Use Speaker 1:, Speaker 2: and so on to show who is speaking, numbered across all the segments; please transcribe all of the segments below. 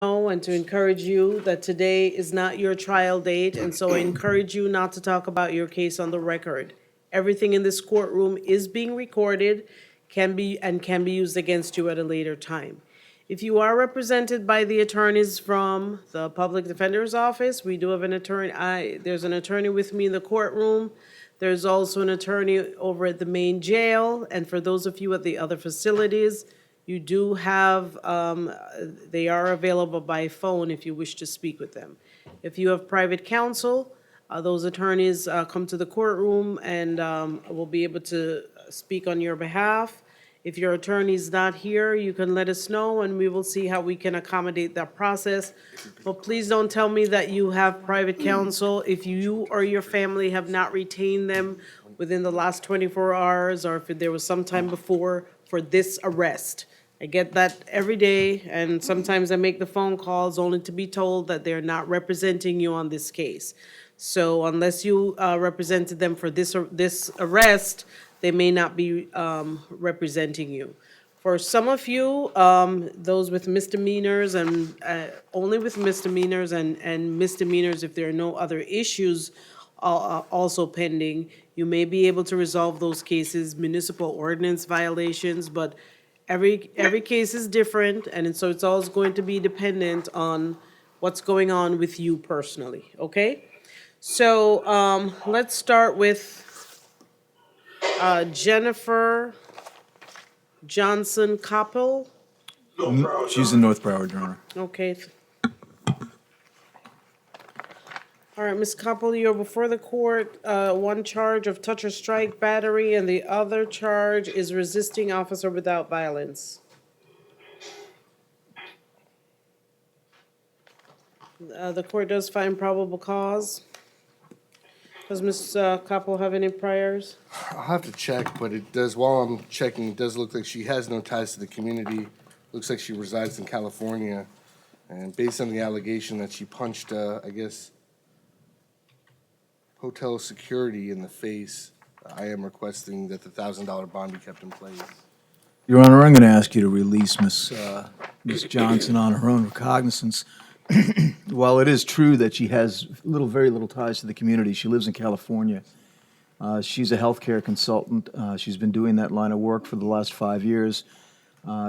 Speaker 1: know and to encourage you that today is not your trial date, and so I encourage you not to talk about your case on the record. Everything in this courtroom is being recorded, can be used against you at a later time. If you are represented by the attorneys from the Public Defender's Office, we do have an attorney, there's an attorney with me in the courtroom. There's also an attorney over at the main jail, and for those of you at the other facilities, you do have, they are available by phone if you wish to speak with them. If you have private counsel, those attorneys come to the courtroom and will be able to speak on your behalf. If your attorney is not here, you can let us know and we will see how we can accommodate that process. But please don't tell me that you have private counsel if you or your family have not retained them within the last 24 hours or if there was some time before for this arrest. I get that every day, and sometimes I make the phone calls only to be told that they're not representing you on this case. So unless you represented them for this arrest, they may not be representing you. For some of you, those with misdemeanors and only with misdemeanors and misdemeanors if there are no other issues also pending, you may be able to resolve those cases, municipal ordinance violations, but every case is different, and so it's always going to be dependent on what's going on with you personally, okay? So, let's start with, Jennifer Johnson Koppel.
Speaker 2: She's in North Broward, Your Honor.
Speaker 1: Okay. All right, Ms. Koppel, you're before the court, one charge of touch or strike battery, and the other charge is resisting officer without violence. The court does find probable cause. Does Ms. Koppel have any priors?
Speaker 3: I'll have to check, but it does, while I'm checking, it does look like she has no ties to the community. Looks like she resides in California. And based on the allegation that she punched, I guess, hotel security in the face, I am requesting that the $1,000 bond be kept in place.
Speaker 2: Your Honor, I'm going to ask you to release Ms. Johnson on her own recognizance. While it is true that she has very little ties to the community, she lives in California. She's a healthcare consultant. She's been doing that line of work for the last 5 years.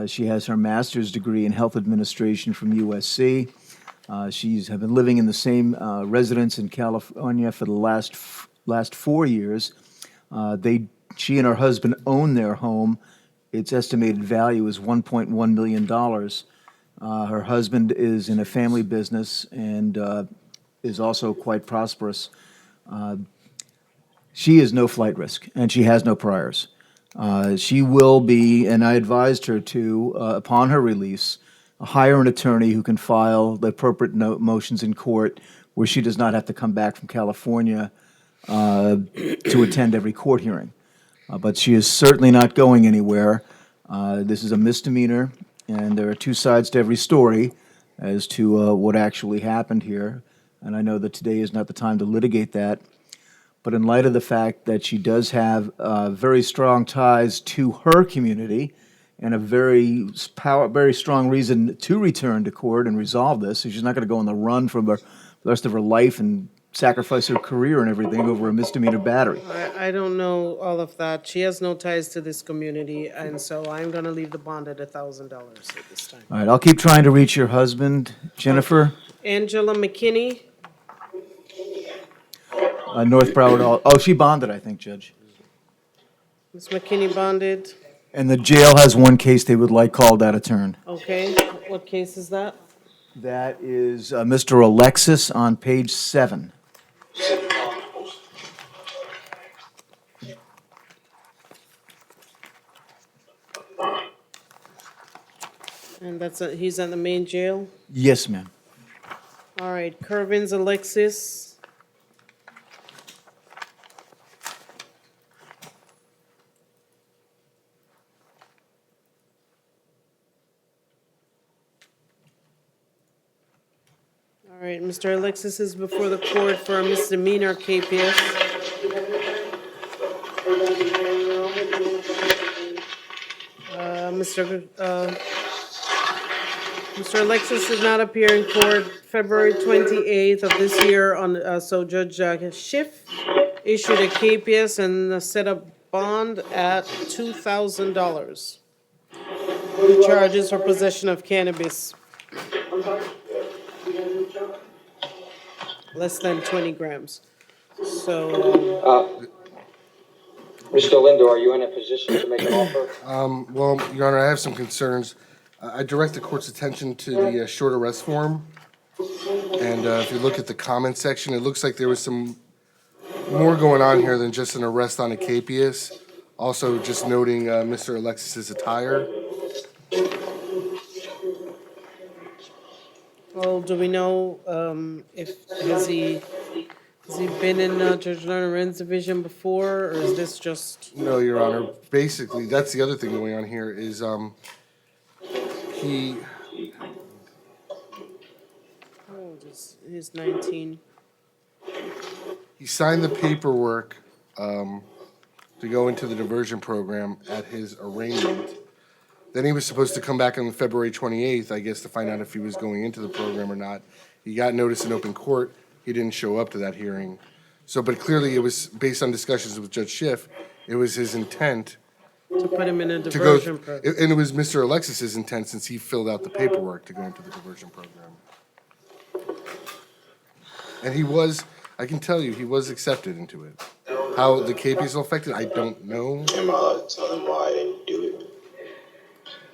Speaker 2: She has her master's degree in health administration from USC. She's have been living in the same residence in California for the last 4 years. She and her husband own their home. Its estimated value is $1.1 million. Her husband is in a family business and is also quite prosperous. She is no flight risk, and she has no priors. She will be, and I advised her to, upon her release, hire an attorney who can file the appropriate motions in court where she does not have to come back from California to attend every court hearing. But she is certainly not going anywhere. This is a misdemeanor, and there are two sides to every story as to what actually happened here. And I know that today is not the time to litigate that. But in light of the fact that she does have very strong ties to her community and a very strong reason to return to court and resolve this, so she's not going to go on the run for the rest of her life and sacrifice her career and everything over a misdemeanor battery.
Speaker 1: I don't know all of that. She has no ties to this community, and so I'm gonna leave the bond at $1,000 at this time.
Speaker 2: All right, I'll keep trying to reach your husband, Jennifer.
Speaker 1: Angela McKinney,
Speaker 2: North Broward. Oh, she bonded, I think, Judge.
Speaker 1: Ms. McKinney bonded,
Speaker 2: And the jail has one case they would like called out of turn.
Speaker 1: okay. What case is that?
Speaker 2: That is Mr. Alexis on page 7.
Speaker 1: And he's at the main jail?
Speaker 2: Yes, ma'am.
Speaker 1: All right, Curvins Alexis. All right, Mr. Alexis is before the court for a misdemeanor KPS. Mr. Alexis did not appear in court February 28th of this year so Judge Schiff issued a KPS and set a bond at $2,000. The charges for possession of cannabis, less than 20 grams. So,
Speaker 4: Mr. Lindo, are you in a position to make an offer?
Speaker 3: Well, Your Honor, I have some concerns. I direct the court's attention to the short arrest form. And if you look at the comment section, it looks like there was some more going on here than just an arrest on a capias. Also, just noting Mr. Alexis's attire.
Speaker 1: well, do we know has he been in Judge Lerner Wren's division before, or is this just?
Speaker 3: No, Your Honor. Basically, that's the other thing going on here is he.
Speaker 1: How old is he's 19?
Speaker 3: He signed the paperwork to go into the diversion program at his arraignment. Then he was supposed to come back on February 28th, I guess, to find out if he was going into the program or not. He got notice in open court. He didn't show up to that hearing. So, but clearly it was based on discussions with Judge Schiff, it was his intent
Speaker 1: To put him in a
Speaker 3: to
Speaker 1: diversion
Speaker 3: go,
Speaker 1: program.
Speaker 3: and it was Mr. Alexis's intent since he filled out the paperwork to go into the diversion program. And he was, I can tell you, he was accepted into it. How the KPs will affect it, I don't know.
Speaker 4: Am I allowed to tell him why I didn't do it?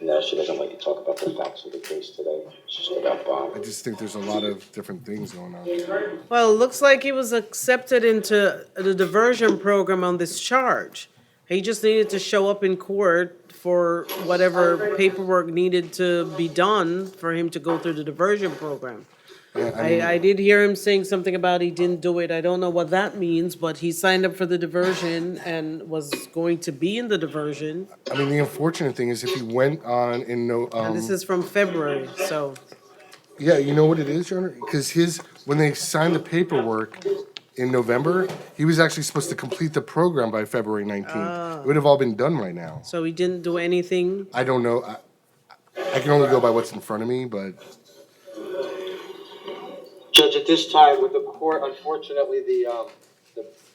Speaker 4: No, she doesn't like to talk about the facts of the case today. It's just about
Speaker 3: I
Speaker 4: Bob.
Speaker 3: just think there's a lot of different things going on here.
Speaker 1: Well, it looks like he was accepted into the diversion program on this charge. He just needed to show up in court for whatever paperwork needed to be done for him to go through the diversion program.
Speaker 3: Yeah, I mean,
Speaker 1: I did hear him saying something about he didn't do it. I don't know what that means, but he signed up for the diversion and was going to be in the diversion.
Speaker 3: I mean, the unfortunate thing is if he went on in no,
Speaker 1: And this is from February, so.
Speaker 3: yeah, you know what it is, Your Honor? Because when they signed the paperwork in November, he was actually supposed to complete the program by February 19th. It would have all been done right now.
Speaker 1: So he didn't do anything?
Speaker 3: I don't know. I can only go by what's in front of me, but
Speaker 4: Judge, at this time, with the court, unfortunately, the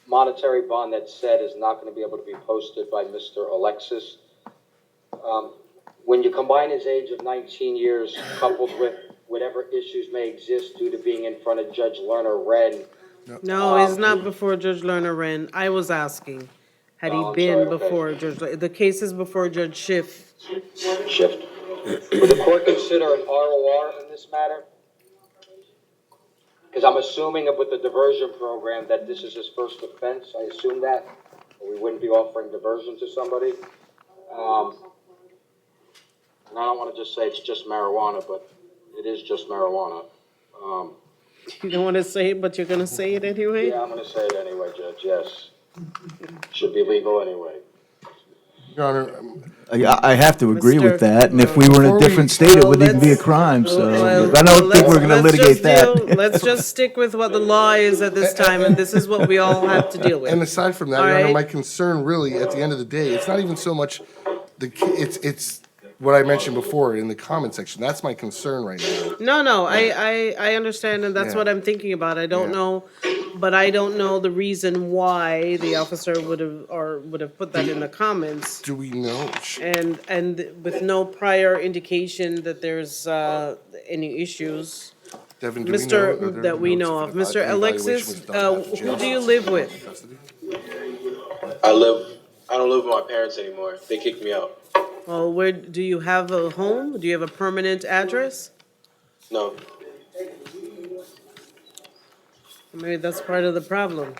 Speaker 4: monetary bond that's set is not going to be able to be posted by Mr. Alexis. When you combine his age of 19 years coupled with whatever issues may exist due to being in front of Judge Lerner Wren.
Speaker 1: No, it's not before Judge Lerner Wren. I was asking, had he
Speaker 4: Oh, I'm
Speaker 1: been
Speaker 4: sorry, okay.
Speaker 1: before Judge, the case is before Judge Schiff.
Speaker 4: Shift. Would the court consider an ROR in this matter? Because I'm assuming with the diversion program that this is his first offense. I assume that, or we wouldn't be offering diversion to somebody. And I don't want to just say it's just marijuana, but it is just marijuana.
Speaker 1: You don't want to say it, but you're going to say it anyway?
Speaker 4: Yeah, I'm going to say it anyway, Judge, yes. Should be legal anyway.
Speaker 3: Your Honor,
Speaker 2: I have to agree
Speaker 1: Mr.
Speaker 2: with that, and if we were in
Speaker 3: Before
Speaker 2: a
Speaker 3: we-
Speaker 2: different state, it
Speaker 1: Well,
Speaker 2: wouldn't even be a
Speaker 1: let's-
Speaker 2: crime, so
Speaker 1: Well,
Speaker 2: I don't think we're gonna
Speaker 1: let's
Speaker 2: litigate
Speaker 1: just
Speaker 2: that.
Speaker 1: Let's just stick with what the law is at this time, and this is what we all have to deal
Speaker 3: and
Speaker 1: with.
Speaker 3: aside from that,
Speaker 1: All
Speaker 3: Your Honor,
Speaker 1: right.
Speaker 3: my concern really, at the end of the day, it's not even so much it's what I mentioned before in the comment section. That's my concern right now.
Speaker 1: No, I understand, and that's
Speaker 3: Yeah.
Speaker 1: what I'm thinking about. I don't
Speaker 3: Yeah.
Speaker 1: know, but I don't know the reason why the officer would have put that in the comments.
Speaker 3: Do we know?
Speaker 1: And with no prior indication that there's any issues.
Speaker 3: Devin, do we know?
Speaker 1: Mr.
Speaker 3: Are there
Speaker 1: that we
Speaker 3: notes
Speaker 1: know
Speaker 3: if
Speaker 1: of.
Speaker 3: the
Speaker 1: Mr.
Speaker 3: evaluation
Speaker 1: Alexis,
Speaker 3: was done at the
Speaker 1: who
Speaker 3: jail
Speaker 1: do you
Speaker 3: house
Speaker 1: live
Speaker 3: in
Speaker 1: with?
Speaker 3: custody?
Speaker 5: I don't live with my parents anymore. They kicked me out.
Speaker 1: Well, where, do you have a home? Do you have a permanent address?
Speaker 5: No.
Speaker 1: Maybe that's part of the problem.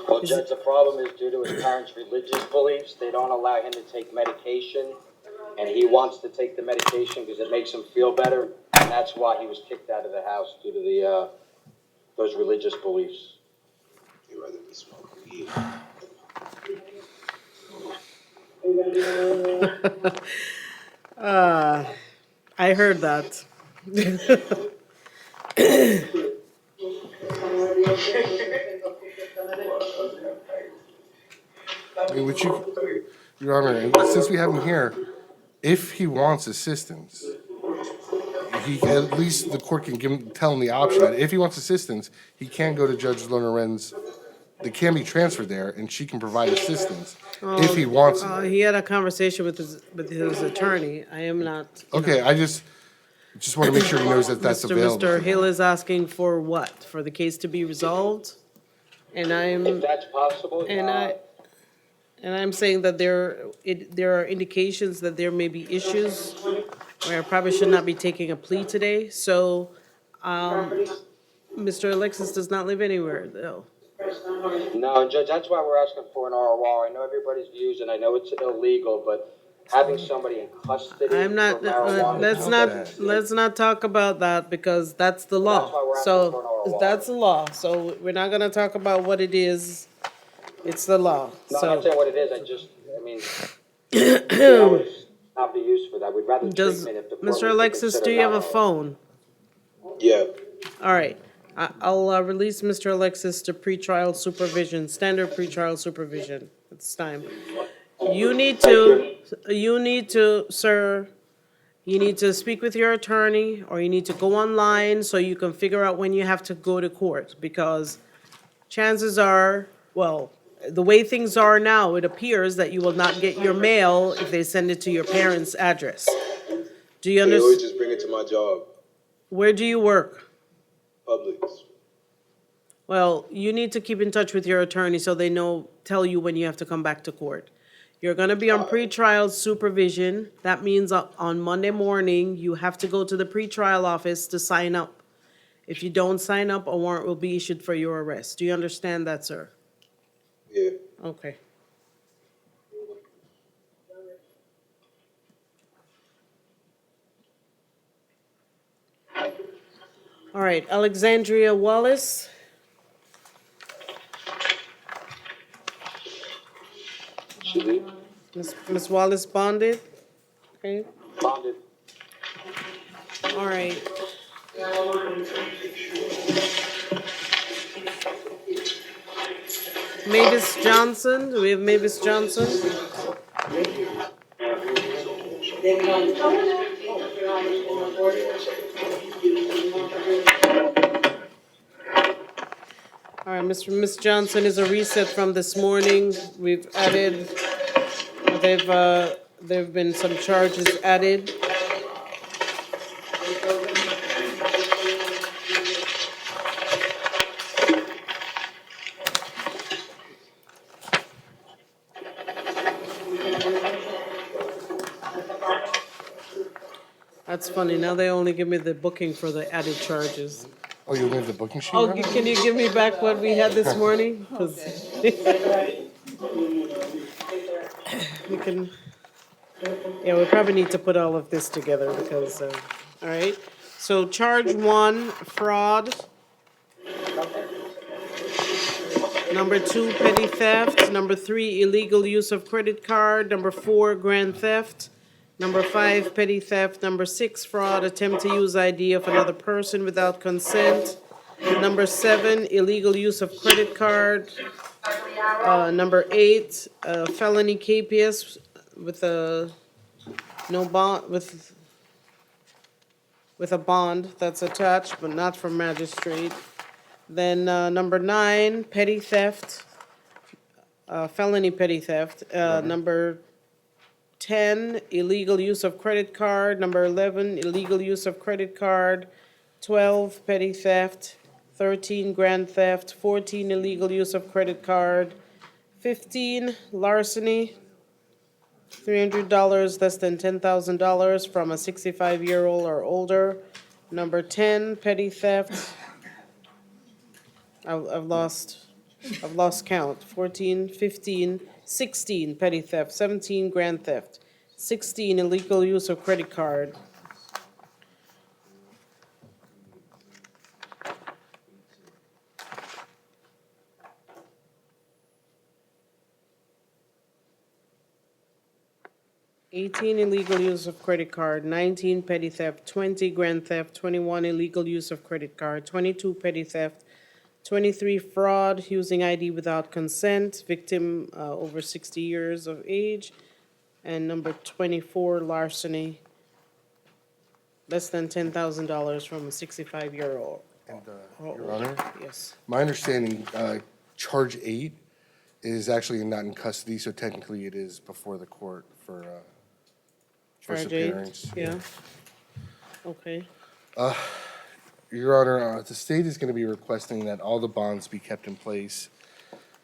Speaker 4: Well, Judge, the problem is due to his parents' religious beliefs. They don't allow him to take medication, and he wants to take the medication because it makes him feel better, and that's why he was kicked out of the house due to those religious beliefs.
Speaker 5: You'd rather be smoking weed.
Speaker 1: I heard that.
Speaker 3: I mean, would you, Your Honor, since we have him here, if he wants assistance, at least the court can tell him the option, that if he wants assistance, he can go to Judge Lorenz. They can be transferred there, and she can provide assistance if he wants it.
Speaker 1: He had a conversation with his attorney. I am not, you know.
Speaker 3: Okay, I just want to make sure he knows that that's available.
Speaker 1: Mr.
Speaker 3: to
Speaker 1: Hill
Speaker 3: him.
Speaker 1: is asking for what? For the case to be resolved? And
Speaker 4: If that's possible,
Speaker 1: I'm saying that there are indications that there may be issues where I probably should not be taking a plea today. So, Mr. Alexis does not live anywhere, though.
Speaker 4: no, Judge, that's why we're asking for an ROR. I know everybody's views, and I know it's illegal, but having somebody in custody
Speaker 1: I'm not,
Speaker 4: for marijuana.
Speaker 1: let's not talk about that because that's the law.
Speaker 4: That's why we're asking for an
Speaker 1: So,
Speaker 4: ROR.
Speaker 1: that's the law. So we're not gonna talk about what it is. It's the law.
Speaker 4: No, I'm not
Speaker 1: So,
Speaker 4: saying what it is, that would not be used for that. We'd rather
Speaker 1: does,
Speaker 4: treatment if the court was
Speaker 1: Mr.
Speaker 4: to
Speaker 1: Alexis, do
Speaker 4: consider
Speaker 1: you have a
Speaker 4: marijuana.
Speaker 1: phone?
Speaker 5: Yeah.
Speaker 1: All right. I'll release Mr. Alexis to pretrial supervision, standard pretrial supervision. It's time. You need to, sir, you need to speak with your attorney, or you need to go online so you can figure out when you have to go to court, because chances are, well, the way things are now, it appears that you will not get your mail if they send it to your parents' address. Do you
Speaker 5: They always
Speaker 1: understand?
Speaker 5: just bring it to my job,
Speaker 1: Where do you work?
Speaker 5: Publix.
Speaker 1: Well, you need to keep in touch with your attorney so they tell you when you have to come back to court. You're gonna be on pretrial supervision. That means on Monday morning, you have to go to the pretrial office to sign up. If you don't sign up, a warrant will be issued for your arrest. Do you understand that, sir?
Speaker 5: Yeah.
Speaker 1: Okay. All right, Alexandria Wallace. Miss Wallace bonded? Okay,
Speaker 4: Bonded.
Speaker 1: all right. Mavis Johnson, do we have Mavis Johnson? All right, Miss Johnson is a reset from this morning. We've added, there've been some charges added. That's funny, now they only give me the booking for the added charges.
Speaker 3: Oh, you leave the booking sheet?
Speaker 1: Oh,
Speaker 3: running?
Speaker 1: can you give me back what we had this morning? 'Cause we can, yeah, we probably need to put all of this together because, all right. So charge 1, fraud. Number 2, petty theft. Number 3, illegal use of credit card. Number 4, grand theft. Number 5, petty theft. Number 6, fraud, attempt to use ID of another person without consent. Number 7, illegal use of credit card. Number 8, felony KPS with a no bond, with a bond that's attached but not from magistrate. Then number 9, petty theft, felony petty theft. Number 10, illegal use of credit card. Number 11, illegal use of credit card. 12, petty theft. 13, grand theft. 14, illegal use of credit card. 15, larceny. $300 less than $10,000 from a 65-year-old or older. Number 10, petty theft. I've lost count. 14, 15, 16, petty theft. 17, grand theft. 16, illegal use of credit card. Eighteen, illegal use of credit card. 19, petty theft. 20, grand theft. 21, illegal use of credit card. 22, petty theft. 23, fraud, using ID without consent, victim over 60 years of age. And number 24, larceny. less than $10,000 from a 65-year-old.
Speaker 3: And, Your Honor,
Speaker 1: Yes.
Speaker 3: my understanding, charge 8 is actually not in custody, so technically it is before the court for first
Speaker 1: Charge 8,
Speaker 3: appearance.
Speaker 1: yeah. Okay,
Speaker 3: Your Honor, the state is going to be requesting that all the bonds be kept in place,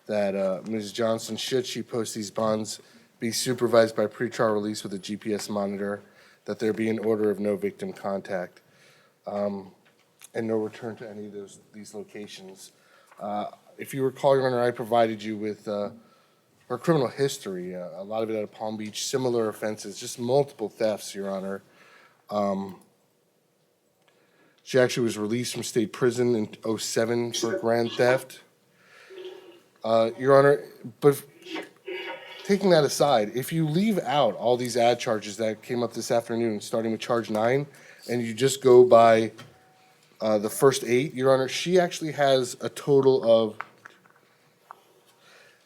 Speaker 3: that Ms. Johnson, should she post these bonds, be supervised by pretrial release with a GPS monitor, that there be an order of no victim contact, and no return to any of these locations. If you recall, Your Honor, I provided you with her criminal history, a lot of it out of Palm Beach, similar offenses, just multiple thefts, Your Honor. She actually was released from state prison in '07 for grand theft. Your Honor, but taking that aside, if you leave out all these ad charges that came up this afternoon, starting with charge 9, and you just go by the first 8, Your Honor, she actually has a total of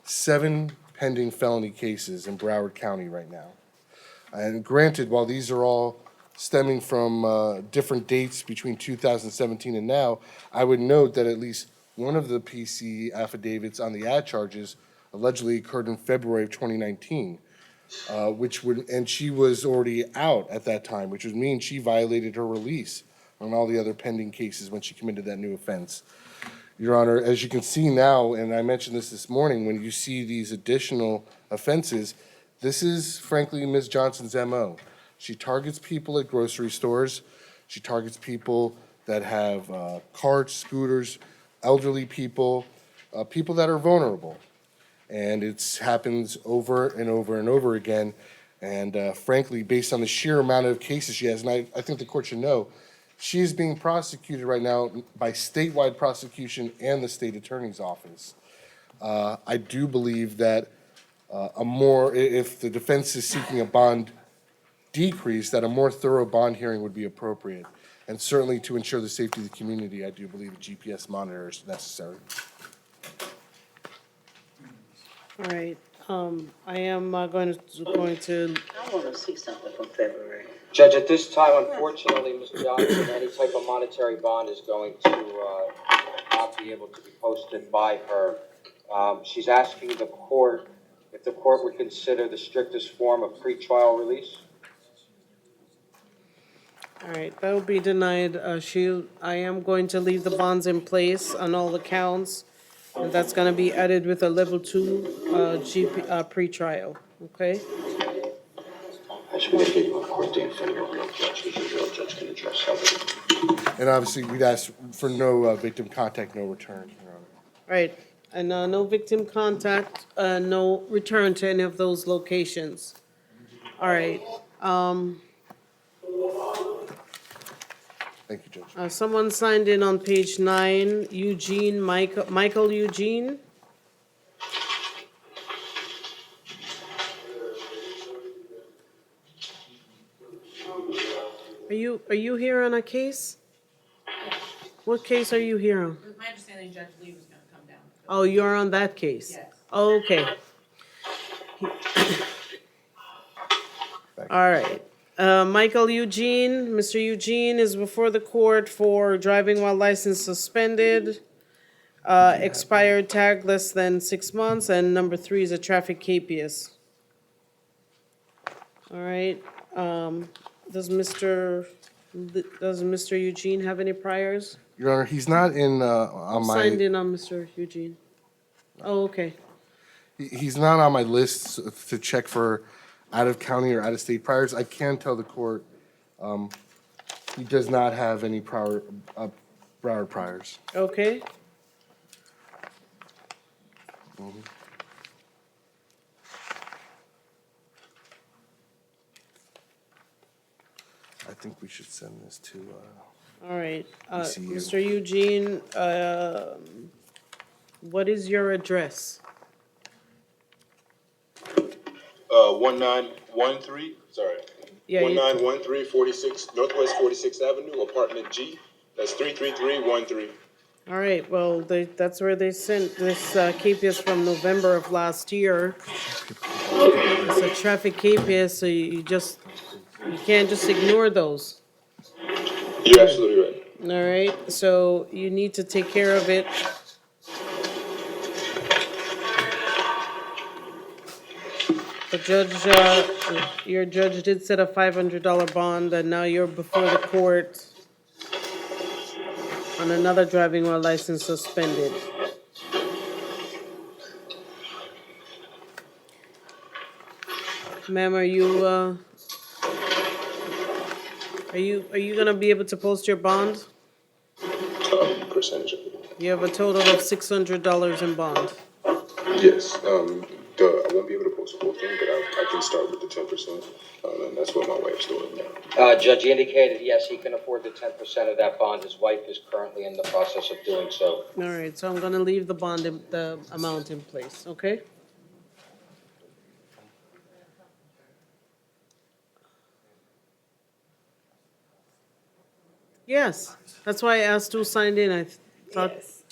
Speaker 3: 7 pending felony cases in Broward County right now. And granted, while these are all stemming from different dates between 2017 and now, I would note that at least one of the PC affidavits on the ad charges allegedly occurred in February of 2019, and she was already out at that time, which would mean she violated her release on all the other pending cases when she committed that new offense. Your Honor, as you can see now, and I mentioned this morning, when you see these additional offenses, this is frankly Ms. Johnson's MO. She targets people at grocery stores. She targets people that have carts, scooters, elderly people, people that are vulnerable. And it happens over and over and over again. And frankly, based on the sheer amount of cases she has, and I think the court should know, she is being prosecuted right now by statewide prosecution and the state attorney's office. I do believe that if the defense is seeking a bond decrease, that a more thorough bond hearing would be appropriate. And certainly to ensure the safety of the community, I do believe a GPS monitor is necessary.
Speaker 1: all right. I am going to,
Speaker 6: I want to see something from February.
Speaker 4: Judge, at this time, unfortunately, Ms. Johnson, any type of monetary bond is going to not be able to be posted by her. She's asking the court if the court would consider the strictest form of pretrial release.
Speaker 1: all right, that will be denied. I am going to leave the bonds in place on all accounts. And that's gonna be added with a level 2 pretrial, okay?
Speaker 5: Actually, we gave you a court date for your real judge, because your real judge can address everything.
Speaker 3: And obviously, we'd ask for no victim contact, no return, Your Honor.
Speaker 1: Right, and no victim contact, no return to any of those locations. All right,
Speaker 3: Thank you, Judge.
Speaker 1: someone signed in on page 9, Eugene, Michael Eugene. Are you here on a case? What case are you here on?
Speaker 7: It was my understanding Judge Lee was gonna come down.
Speaker 1: Oh, you're on that case?
Speaker 7: Yes.
Speaker 1: Oh, okay. All right. Michael Eugene, Mr. Eugene is before the court for driving while license suspended, expired tag less than 6 months, and number 3 is a traffic capias. All right, does Mr. Eugene have any priors?
Speaker 3: Your Honor, he's not in on
Speaker 1: Signed
Speaker 3: my,
Speaker 1: in on Mr. Eugene. Oh, okay.
Speaker 3: he's not on my list to check for out-of-county or out-of-state priors. I can tell the court, he does not have any Broward priors.
Speaker 1: Okay.
Speaker 3: I think we should send this to,
Speaker 1: All right,
Speaker 3: ECU.
Speaker 1: Mr. Eugene, what is your address?
Speaker 5: 1913, sorry.
Speaker 1: Yeah, you-
Speaker 5: 1913 46 Northwest 46th Avenue, apartment G. That's 33313.
Speaker 1: All right, well, that's where they sent this capias from November of last year. It's a traffic capias, so you can't just ignore those.
Speaker 5: You're absolutely right.
Speaker 1: All right, so you need to take care of it. The judge, your judge did set a $500 bond, and now you're before the court on another driving while license suspended. Ma'am, are you gonna be able to post your bond?
Speaker 5: Percentage of it.
Speaker 1: You have a total of $600 in bond.
Speaker 5: Yes, I won't be able to post the whole thing, but I can start with the 10%. And that's what my wife's doing now.
Speaker 4: Judge, he indicated, yes, he can afford the 10% of that bond. His wife is currently in the process of doing so.
Speaker 1: All right, so I'm gonna leave the amount in place, okay? Yes, that's why I asked who signed in. I thought,
Speaker 8: Yes.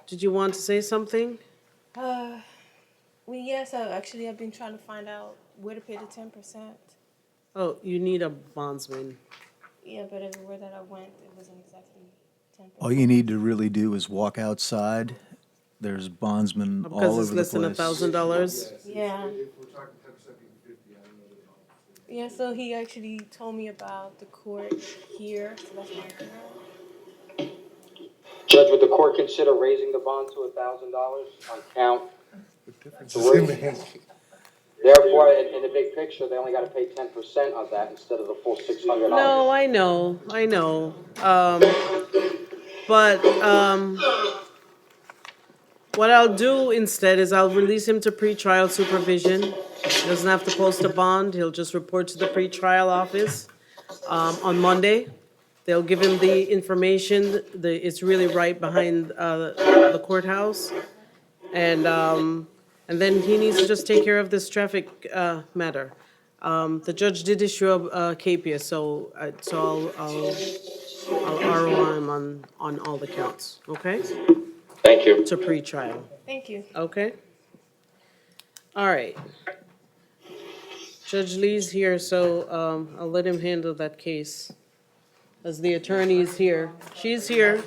Speaker 1: did you want to say something?
Speaker 8: Well, yeah, so actually I've been trying to find out where to pay the 10%.
Speaker 1: Oh, you need a bondsman.
Speaker 8: Yeah, but everywhere that I went, it wasn't exactly 10%.
Speaker 2: All you need to really do is walk outside. There's bondsmen all
Speaker 1: Because
Speaker 2: over
Speaker 1: it's
Speaker 2: the
Speaker 1: less than
Speaker 2: place.
Speaker 1: $1,000.
Speaker 8: Yeah.
Speaker 3: If we're talking 10%, being 50, I don't know the
Speaker 8: Yeah, so he actually told me about the court here, so that's why I'm here.
Speaker 4: Judge, would the court consider raising the bond to $1,000 on count? Therefore, in the big picture, they only gotta pay 10% of that instead of the full $600.
Speaker 1: No, I know. But, what I'll do instead is I'll release him to pretrial supervision. He doesn't have to post a bond. He'll just report to the pretrial office, on Monday. They'll give him the information. It's really right behind, the courthouse. And then he needs to just take care of this traffic, matter. The judge did issue a CAPIA, so I'll ROI him on all the counts, okay?
Speaker 4: Thank you.
Speaker 1: To pretrial,
Speaker 8: Thank you.
Speaker 1: okay? All right. Judge Lee's here, so, I'll let him handle that case. As the attorney is here. She's here.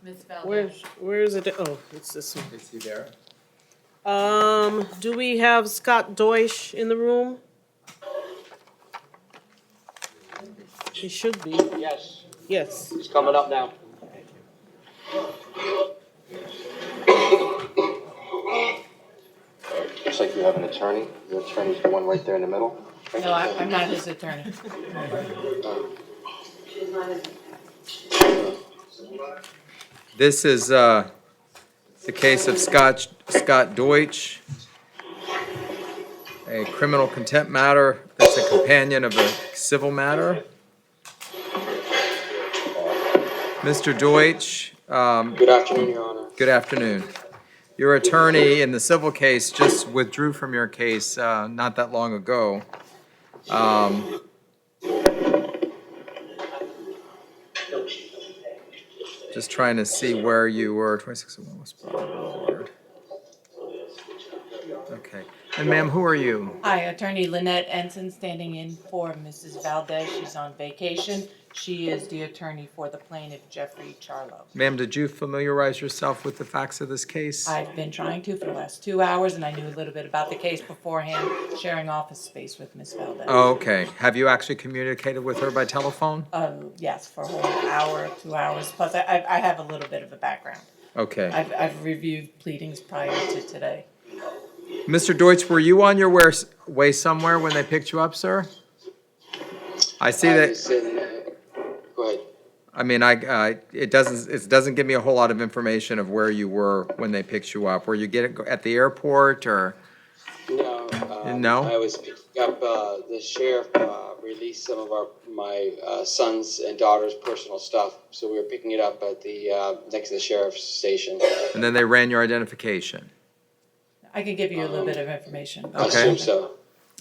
Speaker 7: Ms. Valdez.
Speaker 1: Where is it? Oh, it's this one.
Speaker 9: Is he there?
Speaker 1: Do we have Scott Deutsch in the room? He should be.
Speaker 4: Yes,
Speaker 1: Yes.
Speaker 4: he's coming up now. Looks like you have an attorney. The attorney's the one right there in the middle.
Speaker 7: No, I'm not his attorney.
Speaker 9: This is the case of Scott Deutsch, a criminal contempt matter that's a companion of a civil matter. Mr. Deutsch,
Speaker 4: Good afternoon, Your Honor.
Speaker 9: good afternoon. Your attorney in the civil case just withdrew from your case not that long ago. Just trying to see where you were, 2601 West Broad Boulevard. Okay, and ma'am, who are you?
Speaker 7: Hi, Attorney Lynette Ensign, standing in for Mrs. Valdez. She's on vacation. She is the attorney for the plaintiff, Jeffrey Charlo.
Speaker 9: Ma'am, did you familiarize yourself with the facts of this case?
Speaker 7: I've been trying to for the last 2 hours, and I knew a little bit about the case beforehand, sharing office space with Ms. Valdez.
Speaker 9: Oh, okay. Have you actually communicated with her by telephone?
Speaker 7: Yes, for a whole hour, 2 hours, plus I have a little bit of a background.
Speaker 9: Okay.
Speaker 7: I've reviewed pleadings prior to today.
Speaker 9: Mr. Deutsch, were you on your way somewhere when they picked you up, sir? I see that,
Speaker 4: Go ahead.
Speaker 9: I mean, it doesn't give me a whole lot of information of where you were when they picked you up. Were you at the airport or?
Speaker 10: No.
Speaker 9: No?
Speaker 10: I was picking up, the sheriff, released some of my sons and daughter's personal stuff. So we were picking it up at the, next to the sheriff's station.
Speaker 9: And then they ran your identification?
Speaker 7: I can give you a little bit of information.
Speaker 10: I
Speaker 9: Okay.
Speaker 10: assume so.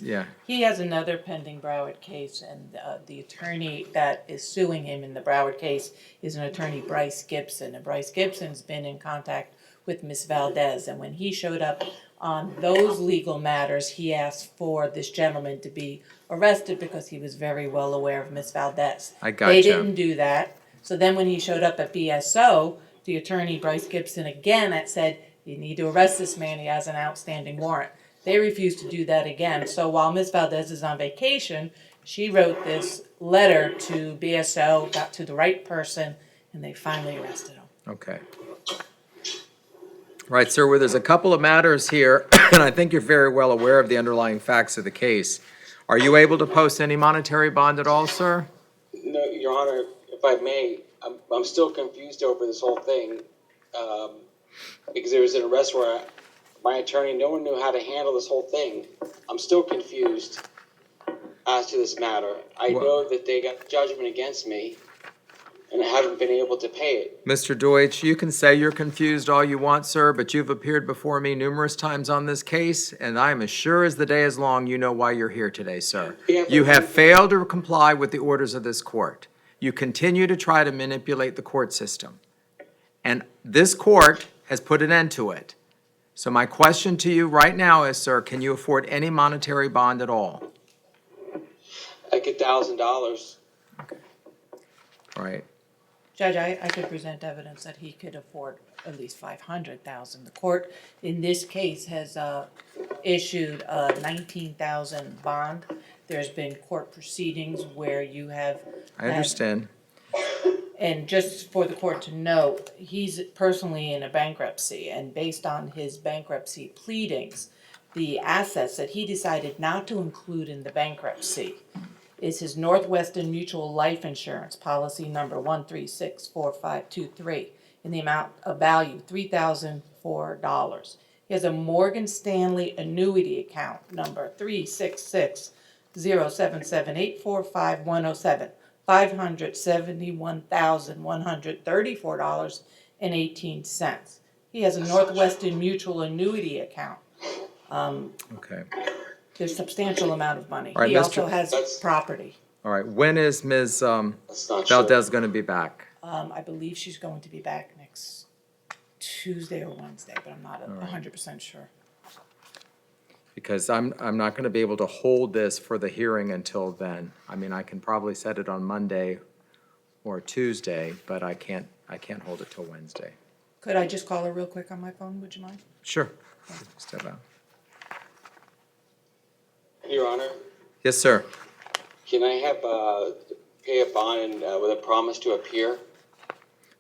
Speaker 9: Yeah.
Speaker 7: He has another pending Broward case, and the attorney that is suing him in the Broward case is an attorney, Bryce Gibson. And Bryce Gibson's been in contact with Ms. Valdez, and when he showed up On those legal matters, he asked for this gentleman to be arrested because he was very well aware of Miss Valdez.
Speaker 9: I
Speaker 7: They
Speaker 9: gotcha.
Speaker 7: didn't do that. So then when he showed up at BSO, the attorney Bryce Gibson again had said, you need to arrest this man, he has an outstanding warrant. They refused to do that again. So while Miss Valdez is on vacation, she wrote this letter to BSO, got to the right person, and they finally arrested him.
Speaker 9: Okay. Right, sir, well, there's a couple of matters here, and I think you're very well aware of the underlying facts of the case. Are you able to post any monetary bond at all, sir?
Speaker 10: No, Your Honor, if I may, I'm still confused over this whole thing. Because there was an arrest warrant. My attorney, no one knew how to handle this whole thing. I'm still confused as to this matter. I know that they got judgment against me, and I haven't been able to pay it.
Speaker 9: Mr. Deutsch, you can say you're confused all you want, sir, but you've appeared before me numerous times on this case, and I am as sure as the day is long you know why you're here today, sir. You have failed to comply with the orders of this court. You continue to try to manipulate the court system. And this court has put an end to it. So my question to you right now is, sir, can you afford any monetary bond at all?
Speaker 10: Like $1,000.
Speaker 9: Right.
Speaker 7: Judge, I could present evidence that he could afford at least $500,000. The court, in this case, has issued a $19,000 bond. There's been court proceedings where you have.
Speaker 9: I understand.
Speaker 7: And just for the court to know, he's personally in a bankruptcy, and based on his bankruptcy pleadings, the assets that he decided not to include in the bankruptcy is his Northwestern Mutual Life Insurance policy number 1364523 in the amount of value $3,004. He has a Morgan Stanley annuity account number 3660778451007. $571,134.18. He has a Northwestern Mutual annuity account.
Speaker 9: Okay.
Speaker 7: There's substantial amount of money.
Speaker 9: All right,
Speaker 7: He also
Speaker 9: Mr.
Speaker 7: has property.
Speaker 9: All right, when is Ms.
Speaker 10: That's not sure.
Speaker 9: Valdez going to be back?
Speaker 7: I believe she's going to be back next Tuesday or Wednesday, but I'm not 100% sure.
Speaker 9: Because I'm not going to be able to hold this for the hearing until then. I mean, I can probably set it on Monday or Tuesday, but I can't hold it till Wednesday.
Speaker 7: Could I just call her real quick on my phone? Would you mind?
Speaker 9: Sure. Step out.
Speaker 10: Your Honor,
Speaker 9: Yes, sir.
Speaker 10: can I have pay a bond and, with a promise to appear?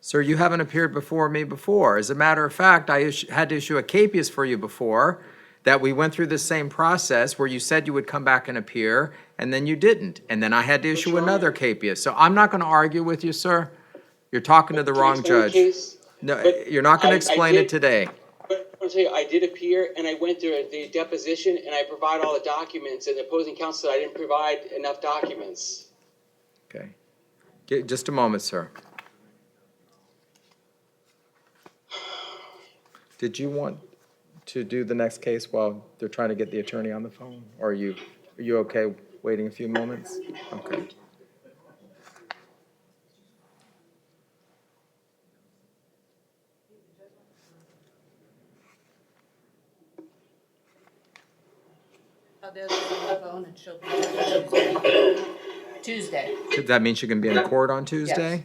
Speaker 9: Sir, you haven't appeared before me before. As a matter of fact, I had to issue a capias for you before, that we went through the same process where you said you would come back and appear, and then you didn't. And then I had to issue another capias. So I'm not going to argue with you, sir. You're talking to the wrong judge. No,
Speaker 10: But
Speaker 9: you're not going
Speaker 10: I
Speaker 9: to explain it
Speaker 10: did-
Speaker 9: today.
Speaker 10: But I'll tell you, I did appear and I went through the deposition and I provide all the documents, and the opposing counsel said I didn't provide enough documents.
Speaker 9: Okay. Just a moment, sir. Did you want to do the next case while they're trying to get the attorney on the phone? Or are you okay waiting a few moments? Okay.
Speaker 7: Valdez is on the phone and she'll be Tuesday.
Speaker 9: That means you can be in court on Tuesday?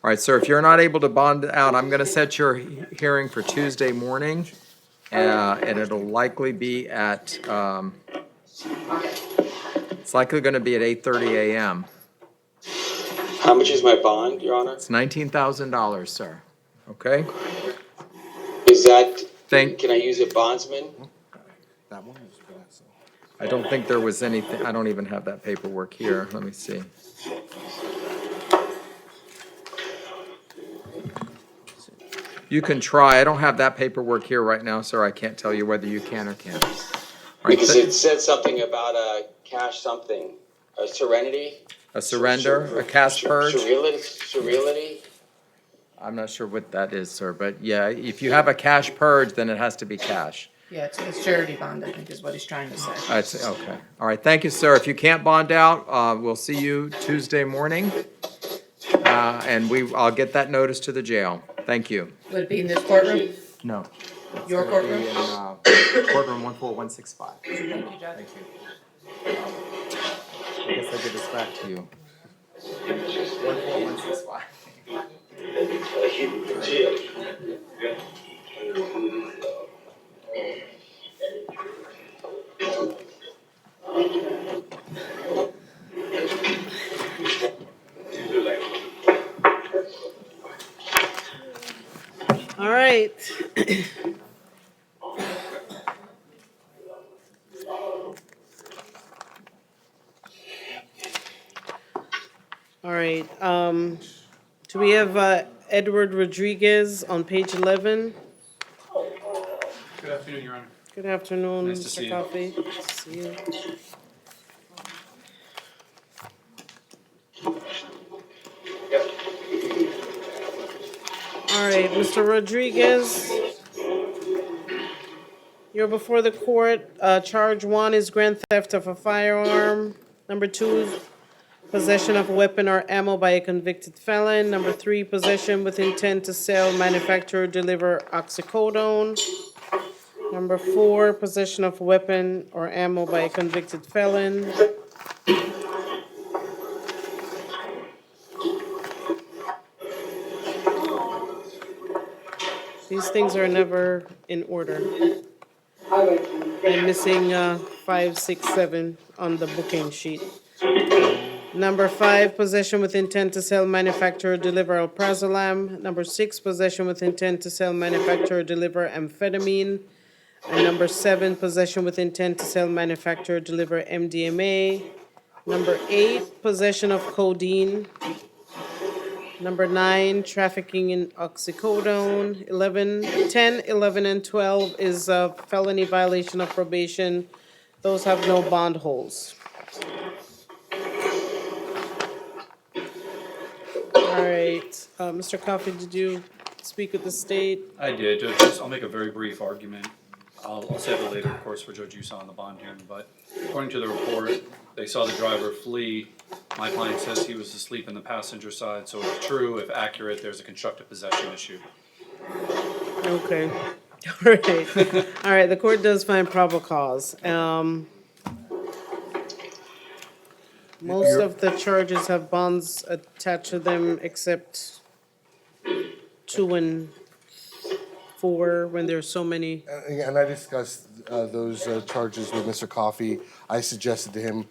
Speaker 9: All right, sir, if you're not able to bond out, I'm gonna set your hearing for Tuesday morning. And it'll likely be at, it's likely gonna be at 8:30 a.m.
Speaker 10: How much is my bond, Your Honor?
Speaker 9: It's $19,000, sir. Okay?
Speaker 10: Is that,
Speaker 9: Thank-
Speaker 10: can I use a bondsman?
Speaker 9: I don't think there was anything, I don't even have that paperwork here. Let me see. You can try. I don't have that paperwork here right now, sir. I can't tell you whether you can or can't. All right,
Speaker 10: Because it said something about a cash something, a serenity?
Speaker 9: a surrender, a cash purge?
Speaker 10: Surreality?
Speaker 9: I'm not sure what that is, sir, but yeah, if you have a cash purge, then it has to be cash.
Speaker 7: Yeah, it's a surety bond, I think is what he's trying to say.
Speaker 9: I see, okay. All right, thank you, sir. If you can't bond out, we'll see you Tuesday morning. And I'll get that notice to the jail. Thank you.
Speaker 7: Would it be in this courtroom?
Speaker 9: No.
Speaker 7: Your
Speaker 9: It'll be
Speaker 7: courtroom?
Speaker 9: in, courtroom 14165.
Speaker 7: Thank you, Judge.
Speaker 9: Thank you. I guess I give this back to you. 14165.
Speaker 1: All right. All right, do we have Edward Rodriguez on page 11?
Speaker 11: Good afternoon, Your Honor.
Speaker 1: Good afternoon,
Speaker 11: Nice to see
Speaker 1: Mr.
Speaker 11: you.
Speaker 1: Coffey. Nice to see you. All right, Mr. Rodriguez, you're before the court. Charge 1 is grand theft of a firearm. Number 2 is possession of a weapon or ammo by a convicted felon. Number 3, possession with intent to sell, manufacture, or deliver oxycodone. Number 4, possession of a weapon or ammo by a convicted felon. These things are never in order. I'm missing 5, 6, 7 on the booking sheet. Number 5, possession with intent to sell, manufacture, or deliver alprazolam. Number 6, possession with intent to sell, manufacture, or deliver amphetamine. And number 7, possession with intent to sell, manufacture, or deliver MDMA. Number 8, possession of codeine. Number 9, trafficking in oxycodone. 10, 11, and 12 is a felony violation of probation. Those have no bond holds. All right, Mr. Coffey, did you speak with the state?
Speaker 11: I did, Judge. I'll make a very brief argument. I'll save it later, of course, for Judge Uso on the bond hearing, but according to the report, they saw the driver flee. My client says he was asleep in the passenger side, so if true, if accurate, there's a constructive possession issue.
Speaker 1: Okay, all right. All right, the court does find probable cause. Most of the charges have bonds attached to them except 2 and 4 when there's so many.
Speaker 3: And I discussed those charges with Mr. Coffey. I suggested to him,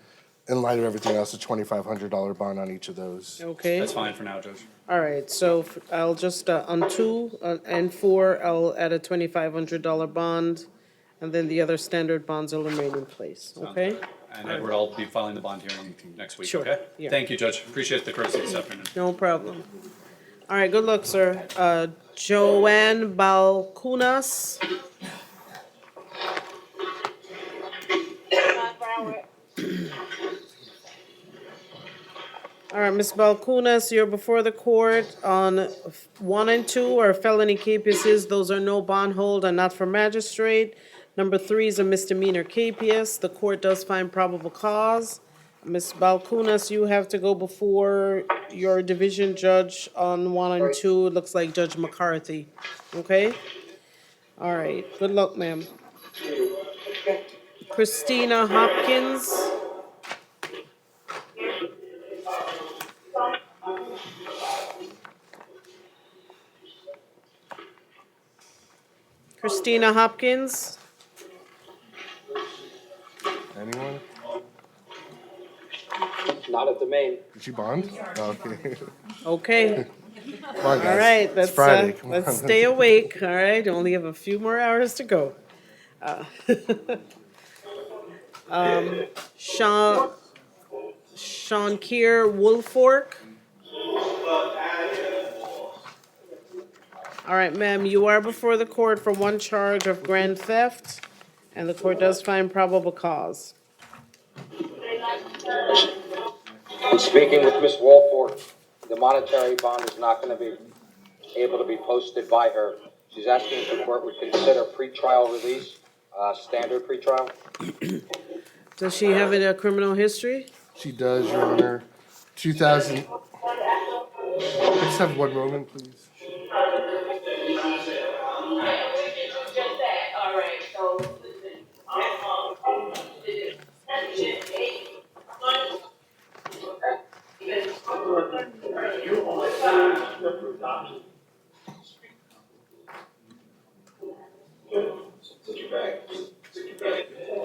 Speaker 3: in light of everything else, a $2,500 bond on each of those.
Speaker 1: Okay,
Speaker 11: That's fine for now, Judge.
Speaker 1: all right, so I'll just, on 2 and 4, I'll add a $2,500 bond, and then the other standard bonds will remain in place, okay?
Speaker 11: And Edward, I'll be filing the bond hearing next week,
Speaker 1: Sure,
Speaker 11: okay?
Speaker 1: yeah.
Speaker 11: Thank you, Judge. Appreciate the courtesy this afternoon.
Speaker 1: No problem. All right, good luck, sir. Joanne Balkunas. All right, Ms. Balkunas, you're before the court on 1 and 2 are felony capiases. Those are no bond hold and not for magistrate. Number 3 is a misdemeanor capias. The court does find probable cause. Ms. Balkunas, you have to go before your division judge on 1 and 2. It looks like Judge McCarthy, okay? All right, good luck, ma'am. Christina Hopkins. Christina Hopkins.
Speaker 3: Anyone?
Speaker 4: Not at the main.
Speaker 3: Did she bond? Oh, okay.
Speaker 1: Okay,
Speaker 3: Come on, guys.
Speaker 1: all right,
Speaker 3: It's
Speaker 1: let's,
Speaker 3: Friday. Come
Speaker 1: let's
Speaker 3: on.
Speaker 1: stay awake, all right? Only have a few more hours to go. Sean Keir Woolfork. All right, ma'am, you are before the court for 1 charge of grand theft, and the court does find probable cause.
Speaker 4: I'm speaking with Ms. Wolford. The monetary bond is not gonna be able to be posted by her. She's asking if the court would consider pretrial release, standard pretrial.
Speaker 1: Does she have a criminal history?
Speaker 3: She does, Your Honor. 2000. Let's have one moment, please. Your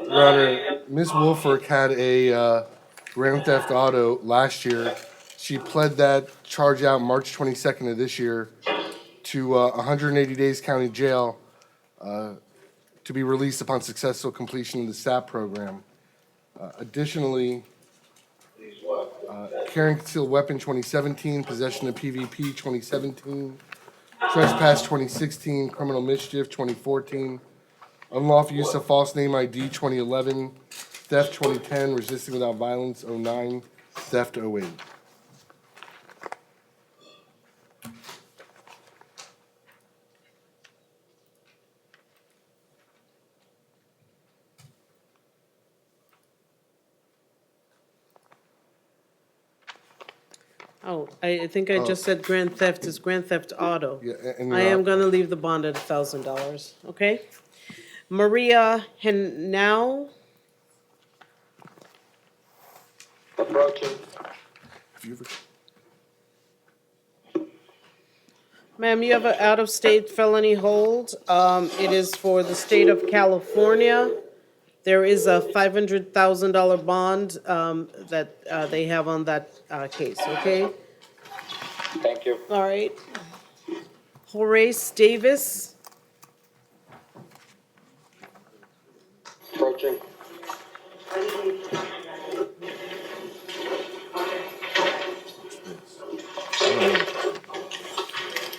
Speaker 3: Honor, Ms. Wolfert had a Grand Theft Auto last year. She pled that charge out March 22nd of this year to 180 days county jail to be released upon successful completion of the SAP program. Additionally, carrying concealed weapon 2017, possession of PvP 2017, trespass 2016, criminal mischief 2014, unlawful use of false name ID 2011, theft 2010, resisting without violence 09, theft 08.
Speaker 1: Oh, I think I just said grand theft is grand theft auto.
Speaker 3: Yeah, and
Speaker 1: I am gonna leave the bond at $1,000, okay? Maria Henao,
Speaker 4: Approaching.
Speaker 3: Have you ever-
Speaker 1: ma'am, you have an out-of-state felony hold. It is for the state of California. There is a $500,000 bond, that, they have on that, case, okay?
Speaker 4: Thank you.
Speaker 1: All right. Horace Davis,
Speaker 4: Approaching.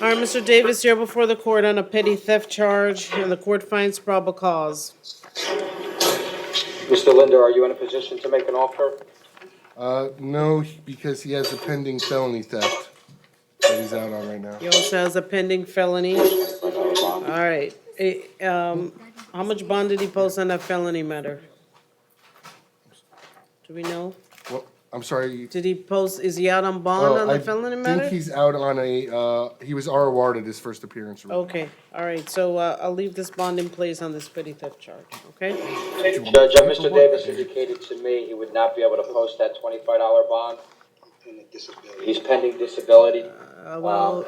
Speaker 1: all right, Mr. Davis, you're before the court on a petty theft charge, and the court finds probable cause.
Speaker 4: Mr. Linder, are you in a position to make an offer?
Speaker 3: No, because he has a pending felony theft that he's out on right now.
Speaker 1: He also has a pending felony. All right. How much bond did he post on that felony matter? Do we know?
Speaker 3: Well, I'm sorry.
Speaker 1: Did he post, is he out on bond on the felony
Speaker 3: I
Speaker 1: matter?
Speaker 3: think he's out on he was ROR'd at his first appearance.
Speaker 1: Okay, all right, so, I'll leave this bond in place on this petty theft charge, okay?
Speaker 4: Judge, Mr. Davis indicated to me he would not be able to post that $25 bond. He's pending disability.
Speaker 1: Well,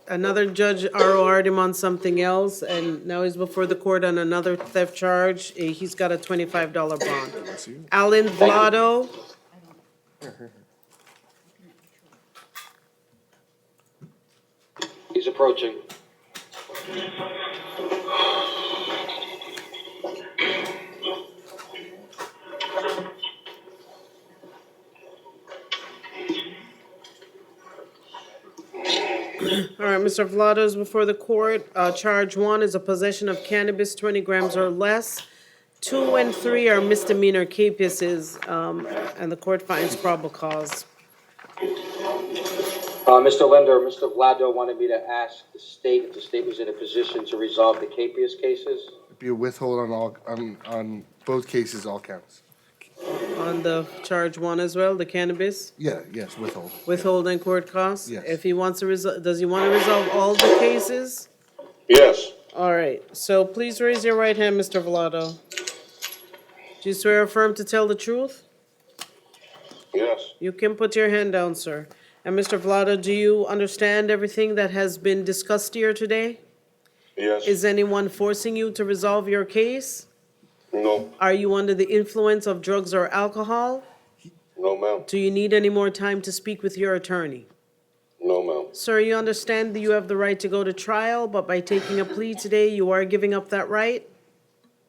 Speaker 1: another judge ROR'd him on something else, and now he's before the court on another theft charge. He's got a $25 bond. Alan Vlado,
Speaker 4: He's approaching.
Speaker 1: all right, Mr. Vlado is before the court. Charge 1 is a possession of cannabis, 20 grams or less. 2 and 3 are misdemeanor cases, and the court finds probable cause.
Speaker 4: Mr. Linder, Mr. Vlado wanted me to ask the state if the state was in a position to resolve the capias cases.
Speaker 3: Be a withhold on both cases, all counts.
Speaker 1: On the charge 1 as well, the cannabis,
Speaker 3: Yeah, yes, withhold.
Speaker 1: withholding court costs?
Speaker 3: Yes.
Speaker 1: If he wants to does he want to resolve all the cases?
Speaker 5: Yes.
Speaker 1: All right, so please raise your right hand, Mr. Vlado. Do you swear or affirm to tell the truth?
Speaker 5: Yes.
Speaker 1: You can put your hand down, sir. And Mr. Vlado, do you understand everything that has been discussed here today?
Speaker 5: Yes.
Speaker 1: Is anyone forcing you to resolve your case?
Speaker 5: No.
Speaker 1: Are you under the influence of drugs or alcohol?
Speaker 5: No, ma'am.
Speaker 1: Do you need any more time to speak with your attorney?
Speaker 5: No, ma'am.
Speaker 1: Sir, you understand that you have the right to go to trial, but by taking a plea today, you are giving up that right?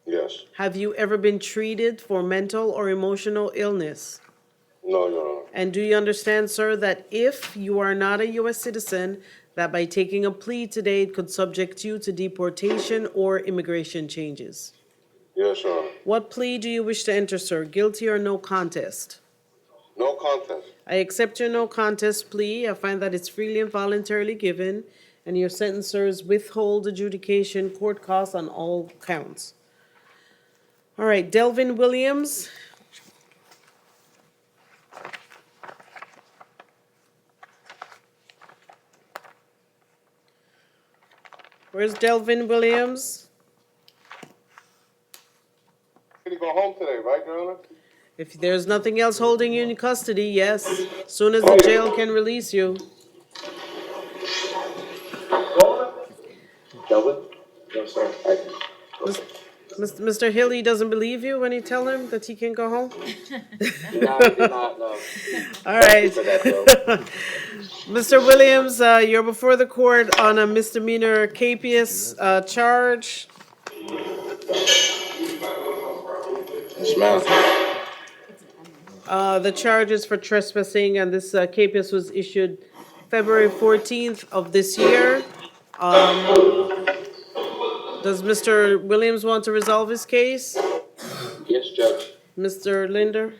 Speaker 5: Yes.
Speaker 1: Have you ever been treated for mental or emotional illness?
Speaker 5: No, Your Honor.
Speaker 1: And do you understand, sir, that if you are not a U.S. citizen, that by taking a plea today, it could subject you to deportation or immigration changes?
Speaker 5: Yes, Your Honor.
Speaker 1: What plea do you wish to enter, sir? Guilty or no contest?
Speaker 5: No contest.
Speaker 1: I accept your no contest plea. I find that it's freely and voluntarily given, and your sentence, sir, is withhold adjudication court costs on all counts. All right, Delvin Williams. Where's Delvin Williams?
Speaker 5: Gonna go home today, right, Your Honor?
Speaker 1: If there's nothing else holding you in custody, yes. Soon as the jail can release you.
Speaker 5: Kelvin? No, sir.
Speaker 1: Mr. Hilly doesn't believe you when you tell him that he can go home?
Speaker 5: No, I did not know.
Speaker 1: All right.
Speaker 5: For that, though.
Speaker 1: Mr. Williams, you're before the court on a misdemeanor capious charge.
Speaker 5: Yes, ma'am.
Speaker 1: The charge is for trespassing, and this capious was issued February 14th of this year. Does Mr. Williams want to resolve his case?
Speaker 5: Yes, Judge.
Speaker 1: Mr. Linder?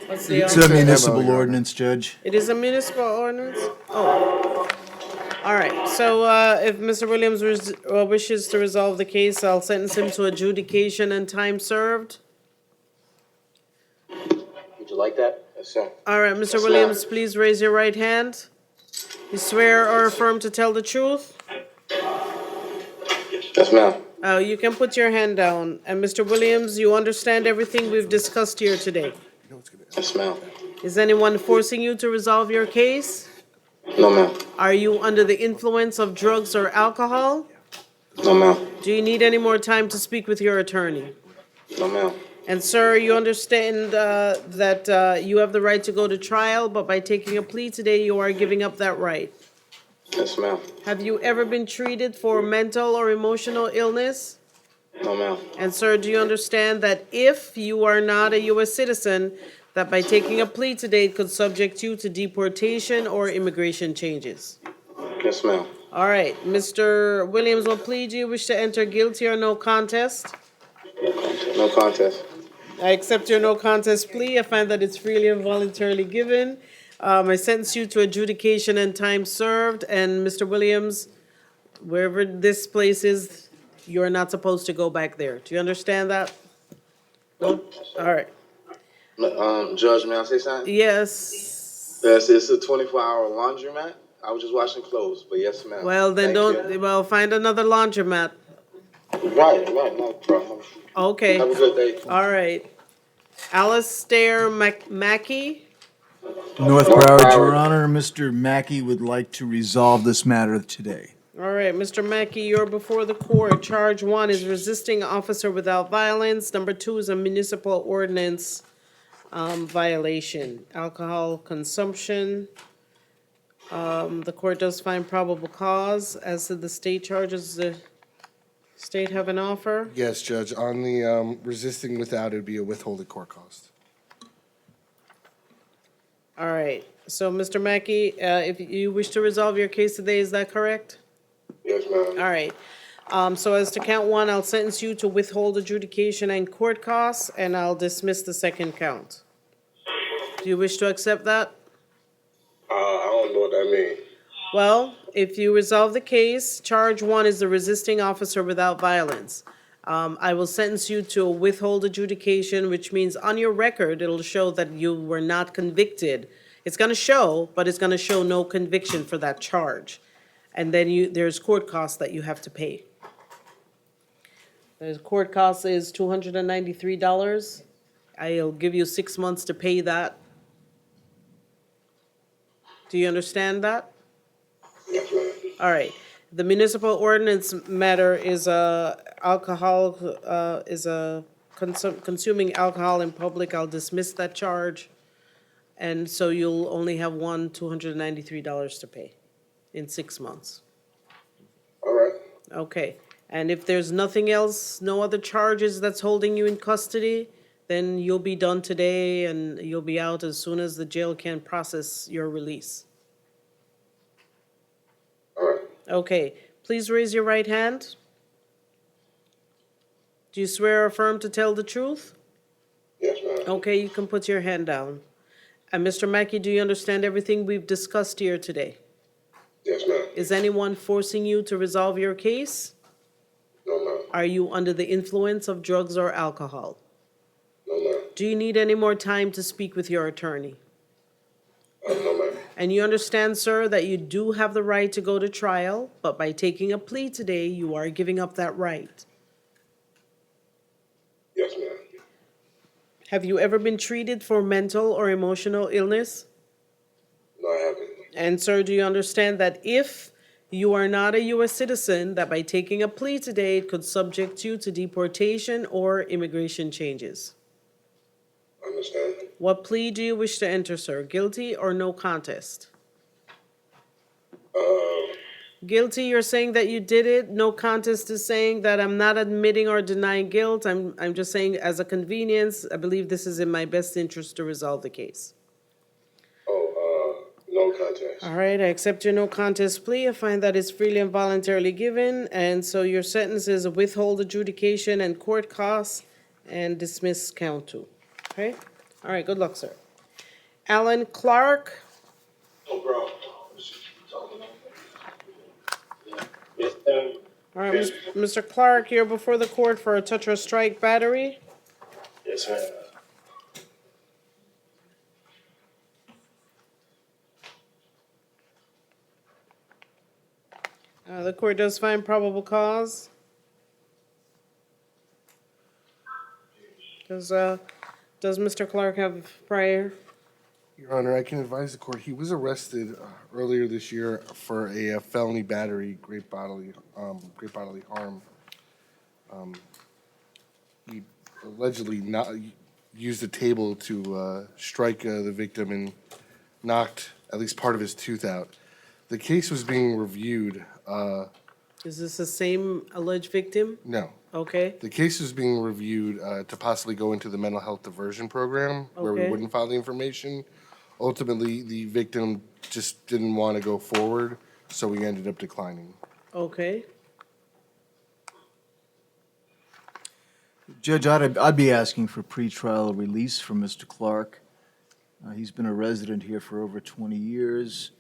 Speaker 1: What's the
Speaker 2: It's
Speaker 1: offer?
Speaker 2: a municipal
Speaker 3: Your Honor.
Speaker 2: ordinance, Judge.
Speaker 1: It is a municipal ordinance? Oh. All right, so if Mr. Williams wishes to resolve the case, I'll sentence him to adjudication and time served.
Speaker 5: Would you like that? Yes, sir.
Speaker 1: All right, Mr.
Speaker 5: Yes,
Speaker 1: Williams,
Speaker 5: ma'am.
Speaker 1: please raise your right hand. You swear or affirm to tell the truth?
Speaker 5: Yes, ma'am.
Speaker 1: You can put your hand down. And Mr. Williams, you understand everything we've discussed here today?
Speaker 5: Yes, ma'am.
Speaker 1: Is anyone forcing you to resolve your case?
Speaker 5: No, ma'am.
Speaker 1: Are you under the influence of drugs or alcohol?
Speaker 5: No, ma'am.
Speaker 1: Do you need any more time to speak with your attorney?
Speaker 5: No, ma'am.
Speaker 1: And sir, you understand that you have the right to go to trial, but by taking a plea today, you are giving up that right.
Speaker 5: Yes, ma'am.
Speaker 1: Have you ever been treated for mental or emotional illness?
Speaker 5: No, ma'am.
Speaker 1: And sir, do you understand that if you are not a U.S. citizen, that by taking a plea today it could subject you to deportation or immigration changes?
Speaker 5: Yes, ma'am.
Speaker 1: All right, Mr. Williams, what plea do you wish to enter, guilty or no contest?
Speaker 5: No contest.
Speaker 1: I accept your no contest plea. I find that it's freely and voluntarily given. I sentence you to adjudication and time served. And Mr. Williams, wherever this place is, you're not supposed to go back there. Do you understand that? No? All right.
Speaker 5: Judge, may I say something?
Speaker 1: Yes.
Speaker 5: Yes, it's a 24-hour laundromat. I was just washing clothes, but yes, ma'am.
Speaker 1: Well, then
Speaker 5: Thank
Speaker 1: find another laundromat.
Speaker 5: you. Right, no problem.
Speaker 1: Okay.
Speaker 5: Have a good day.
Speaker 1: All right. Alistair Mackey?
Speaker 2: North Broward, Your Honor, Mr. Mackey would like to resolve this matter today.
Speaker 1: All right, Mr. Mackey, you're before the court. Charge 1 is resisting officer without violence. Number 2 is a municipal ordinance violation. Alcohol consumption. The court does find probable cause. As to the state charges, the state have an offer?
Speaker 3: Yes, Judge. On the resisting without, it'd be a withholding court cost.
Speaker 1: All right, so Mr. Mackey, if you wish to resolve your case today, is that correct?
Speaker 5: Yes, ma'am.
Speaker 1: All right. So as to count 1, I'll sentence you to withhold adjudication and court costs, and I'll dismiss the second count. Do you wish to accept that?
Speaker 5: I don't know what that means.
Speaker 1: Well, if you resolve the case, charge 1 is the resisting officer without violence. I will sentence you to a withhold adjudication, which means on your record, it'll show that you were not convicted. It's gonna show, but it's gonna show no conviction for that charge. And then there's court costs that you have to pay. The court cost is $293. I'll give you 6 months to pay that. Do you understand that?
Speaker 5: Yes, ma'am.
Speaker 1: All right. The municipal ordinance matter is consuming alcohol in public. I'll dismiss that charge. And so you'll only have $293 to pay in 6 months.
Speaker 5: All right.
Speaker 1: Okay. And if there's nothing else, no other charges that's holding you in custody, then you'll be done today and you'll be out as soon as the jail can process your release.
Speaker 5: All right.
Speaker 1: Okay, please raise your right hand. Do you swear or affirm to tell the truth?
Speaker 5: Yes, ma'am.
Speaker 1: Okay, you can put your hand down. And Mr. Mackey, do you understand everything we've discussed here today?
Speaker 5: Yes, ma'am.
Speaker 1: Is anyone forcing you to resolve your case?
Speaker 5: No, ma'am.
Speaker 1: Are you under the influence of drugs or alcohol?
Speaker 5: No, ma'am.
Speaker 1: Do you need any more time to speak with your attorney?
Speaker 5: No, ma'am.
Speaker 1: And you understand, sir, that you do have the right to go to trial, but by taking a plea today, you are giving up that right.
Speaker 5: Yes, ma'am.
Speaker 1: Have you ever been treated for mental or emotional illness?
Speaker 5: No, I haven't.
Speaker 1: And sir, do you understand that if You are not a U.S. citizen that by taking a plea today could subject you to deportation or immigration changes.
Speaker 5: Understand?
Speaker 1: What plea do you wish to enter, sir? Guilty or no contest? Guilty, you're saying that you did it. No contest is saying that I'm not admitting or denying guilt. I'm just saying as a convenience, I believe this is in my best interest to resolve the case.
Speaker 5: No contest.
Speaker 1: All right, I accept your no contest plea. I find that it's freely and voluntarily given, and so your sentence is withhold adjudication and court costs and dismiss count two. Okay? All right, good luck, sir. Alan Clark.
Speaker 5: No problem.
Speaker 1: All right, Mr. Clark, you're before the court for a touch or strike battery.
Speaker 5: Yes, ma'am.
Speaker 1: The court does find probable cause. Does Mr. Clark have prior?
Speaker 3: Your Honor, I can advise the court, he was arrested earlier this year for a felony battery, great bodily harm. He allegedly used a table to strike the victim and knocked at least part of his tooth out. The case was being reviewed.
Speaker 1: Is this the same alleged victim?
Speaker 3: No.
Speaker 1: Okay,
Speaker 3: The case was being reviewed to possibly go into the mental health diversion program where we
Speaker 1: Okay.
Speaker 3: wouldn't file the information. Ultimately, the victim just didn't want to go forward, so we ended up declining.
Speaker 1: okay.
Speaker 2: Judge, I'd be asking for pretrial release for Mr. Clark. He's been a resident here for over 20 years.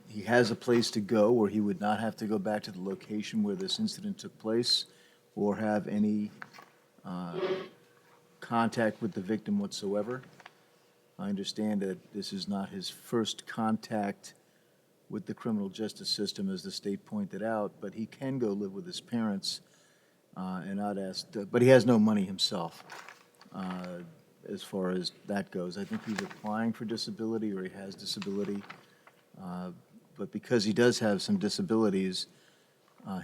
Speaker 2: He has a place to go where he would not have to go back to the location where this incident took place or have any contact with the victim whatsoever. I understand that this is not his first contact with the criminal justice system, as the state pointed out, but he can go live with his parents. And I'd ask, but he has no money himself, as far as that goes. I think he's applying for disability, or he has disability. But because he does have some disabilities,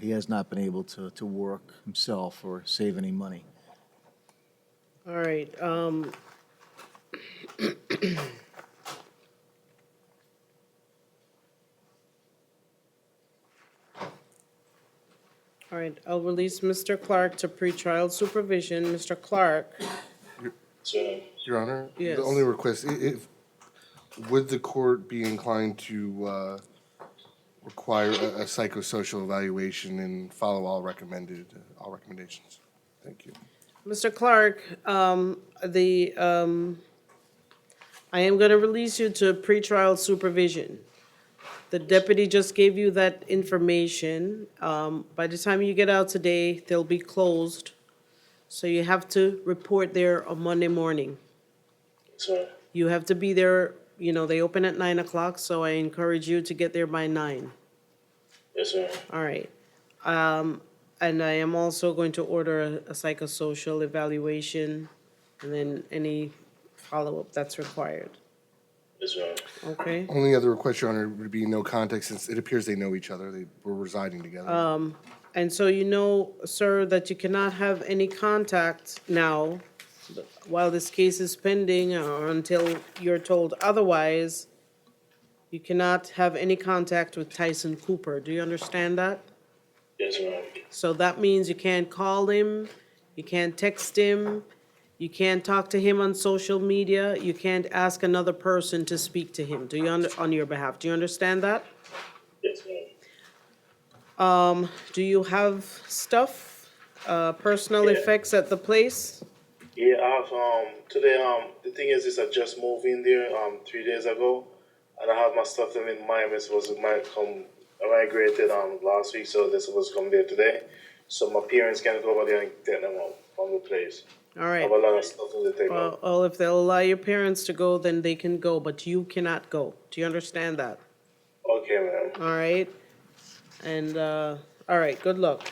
Speaker 2: he has not been able to work himself or save any money.
Speaker 1: All right, all right, I'll release Mr. Clark to pretrial supervision. Mr. Clark,
Speaker 3: Your Honor?
Speaker 1: Yes.
Speaker 3: The only request, would the court be inclined to require a psychosocial evaluation and follow all recommendations? Thank you.
Speaker 1: Mr. Clark, I am going to release you to pretrial supervision. The deputy just gave you that information. By the time you get out today, they'll be closed. So you have to report there on Monday morning.
Speaker 5: Sir.
Speaker 1: You have to be there, they open at 9 o'clock, so I encourage you to get there by 9.
Speaker 5: Yes, sir.
Speaker 1: All right. And I am also going to order a psychosocial evaluation and then any follow-up that's required.
Speaker 5: Yes, sir.
Speaker 1: Okay?
Speaker 3: Only other request, Your Honor, would be no context, since it appears they know each other. They were residing together.
Speaker 1: And so you know, sir, that you cannot have any contact now while this case is pending or until you're told otherwise. You cannot have any contact with Tyson Cooper. Do you understand that?
Speaker 5: Yes, ma'am.
Speaker 1: So that means you can't call him, you can't text him, you can't talk to him on social media, you can't ask another person to speak to him. On your behalf? Do you understand that?
Speaker 5: Yes, ma'am.
Speaker 1: Do you have stuff, personal
Speaker 5: Yeah.
Speaker 1: effects at the place?
Speaker 5: Yeah, I have, today, the thing is I just moved in there, 3 days ago, and I have my stuff in Miami. I migrated, last week, so they're supposed to come there today. So my parents can go over there and get them from the place.
Speaker 1: All
Speaker 5: I
Speaker 1: right.
Speaker 5: have a lot of stuff to take out.
Speaker 1: Well, if they'll allow your parents to go, then they can go, but you cannot go. Do you understand that?
Speaker 5: Okay, ma'am.
Speaker 1: All right? And, all right, good luck.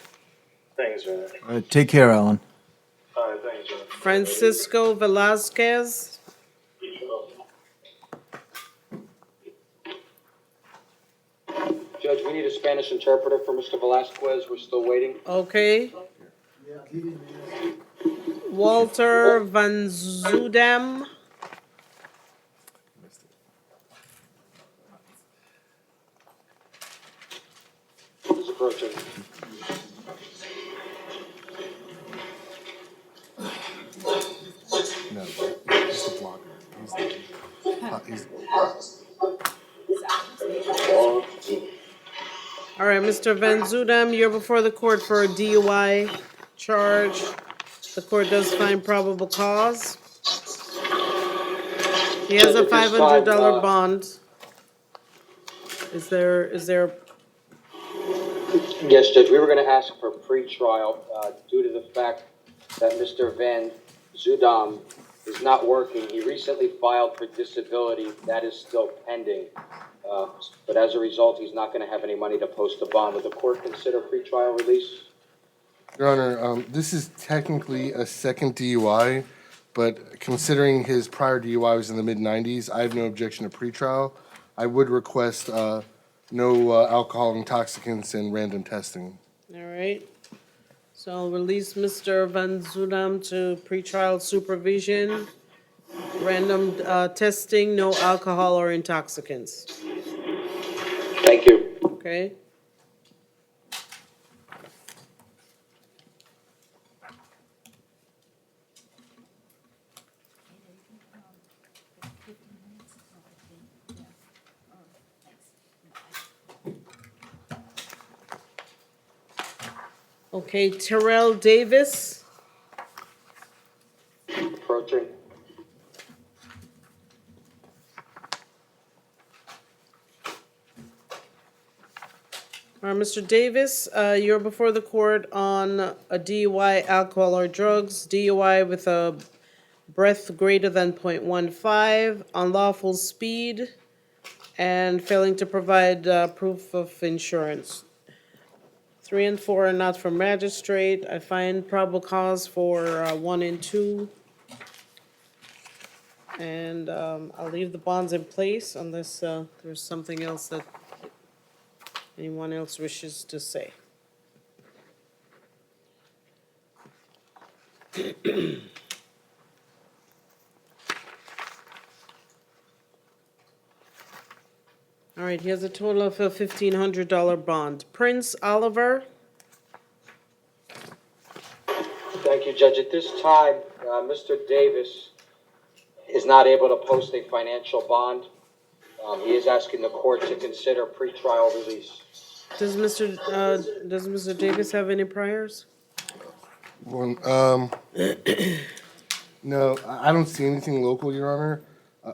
Speaker 5: Thanks, man.
Speaker 2: All right, take care, Alan.
Speaker 5: All right, thanks, man.
Speaker 1: Francisco Velazquez.
Speaker 4: Judge, we need a Spanish interpreter for Mr. Velasquez. We're still waiting.
Speaker 1: Okay. Walter Van Zudem.
Speaker 4: He's approaching.
Speaker 3: No, he's the blogger. He's
Speaker 1: All right, Mr. Van Zudem, you're before the court for a DUI charge. The court does find probable cause. He has a $500 bond. Is there,
Speaker 4: Yes, Judge, we were gonna ask for pretrial, due to the fact that Mr. Van Zudam is not working. He recently filed for disability. That is still pending. But as a result, he's not gonna have any money to post a bond. Would the court consider pretrial release?
Speaker 3: Your Honor, this is technically a second DUI, but considering his prior DUI was in the mid-90s, I have no objection to pretrial. I would request no alcohol, intoxicants, and random testing.
Speaker 1: all right. So I'll release Mr. Van Zudem to pretrial supervision, random testing, no alcohol or intoxicants.
Speaker 4: Thank you.
Speaker 1: Okay? Okay, Terrell Davis.
Speaker 4: Approaching.
Speaker 1: All right, Mr. Davis, you're before the court on a DUI, alcohol or drugs, DUI with a breath greater than .15, unlawful speed, and failing to provide proof of insurance. 3 and 4 are not from magistrate. I find probable cause for 1 and 2. And I'll leave the bonds in place unless there's something else that anyone else wishes to say. All right, he has a total of a $1,500 bond. Prince Oliver,
Speaker 4: Thank you, Judge. At this time, Mr. Davis is not able to post a financial bond. He is asking the court to consider pretrial release.
Speaker 1: does Mr. Davis have any priors?
Speaker 3: One, no, I don't see anything local, Your Honor.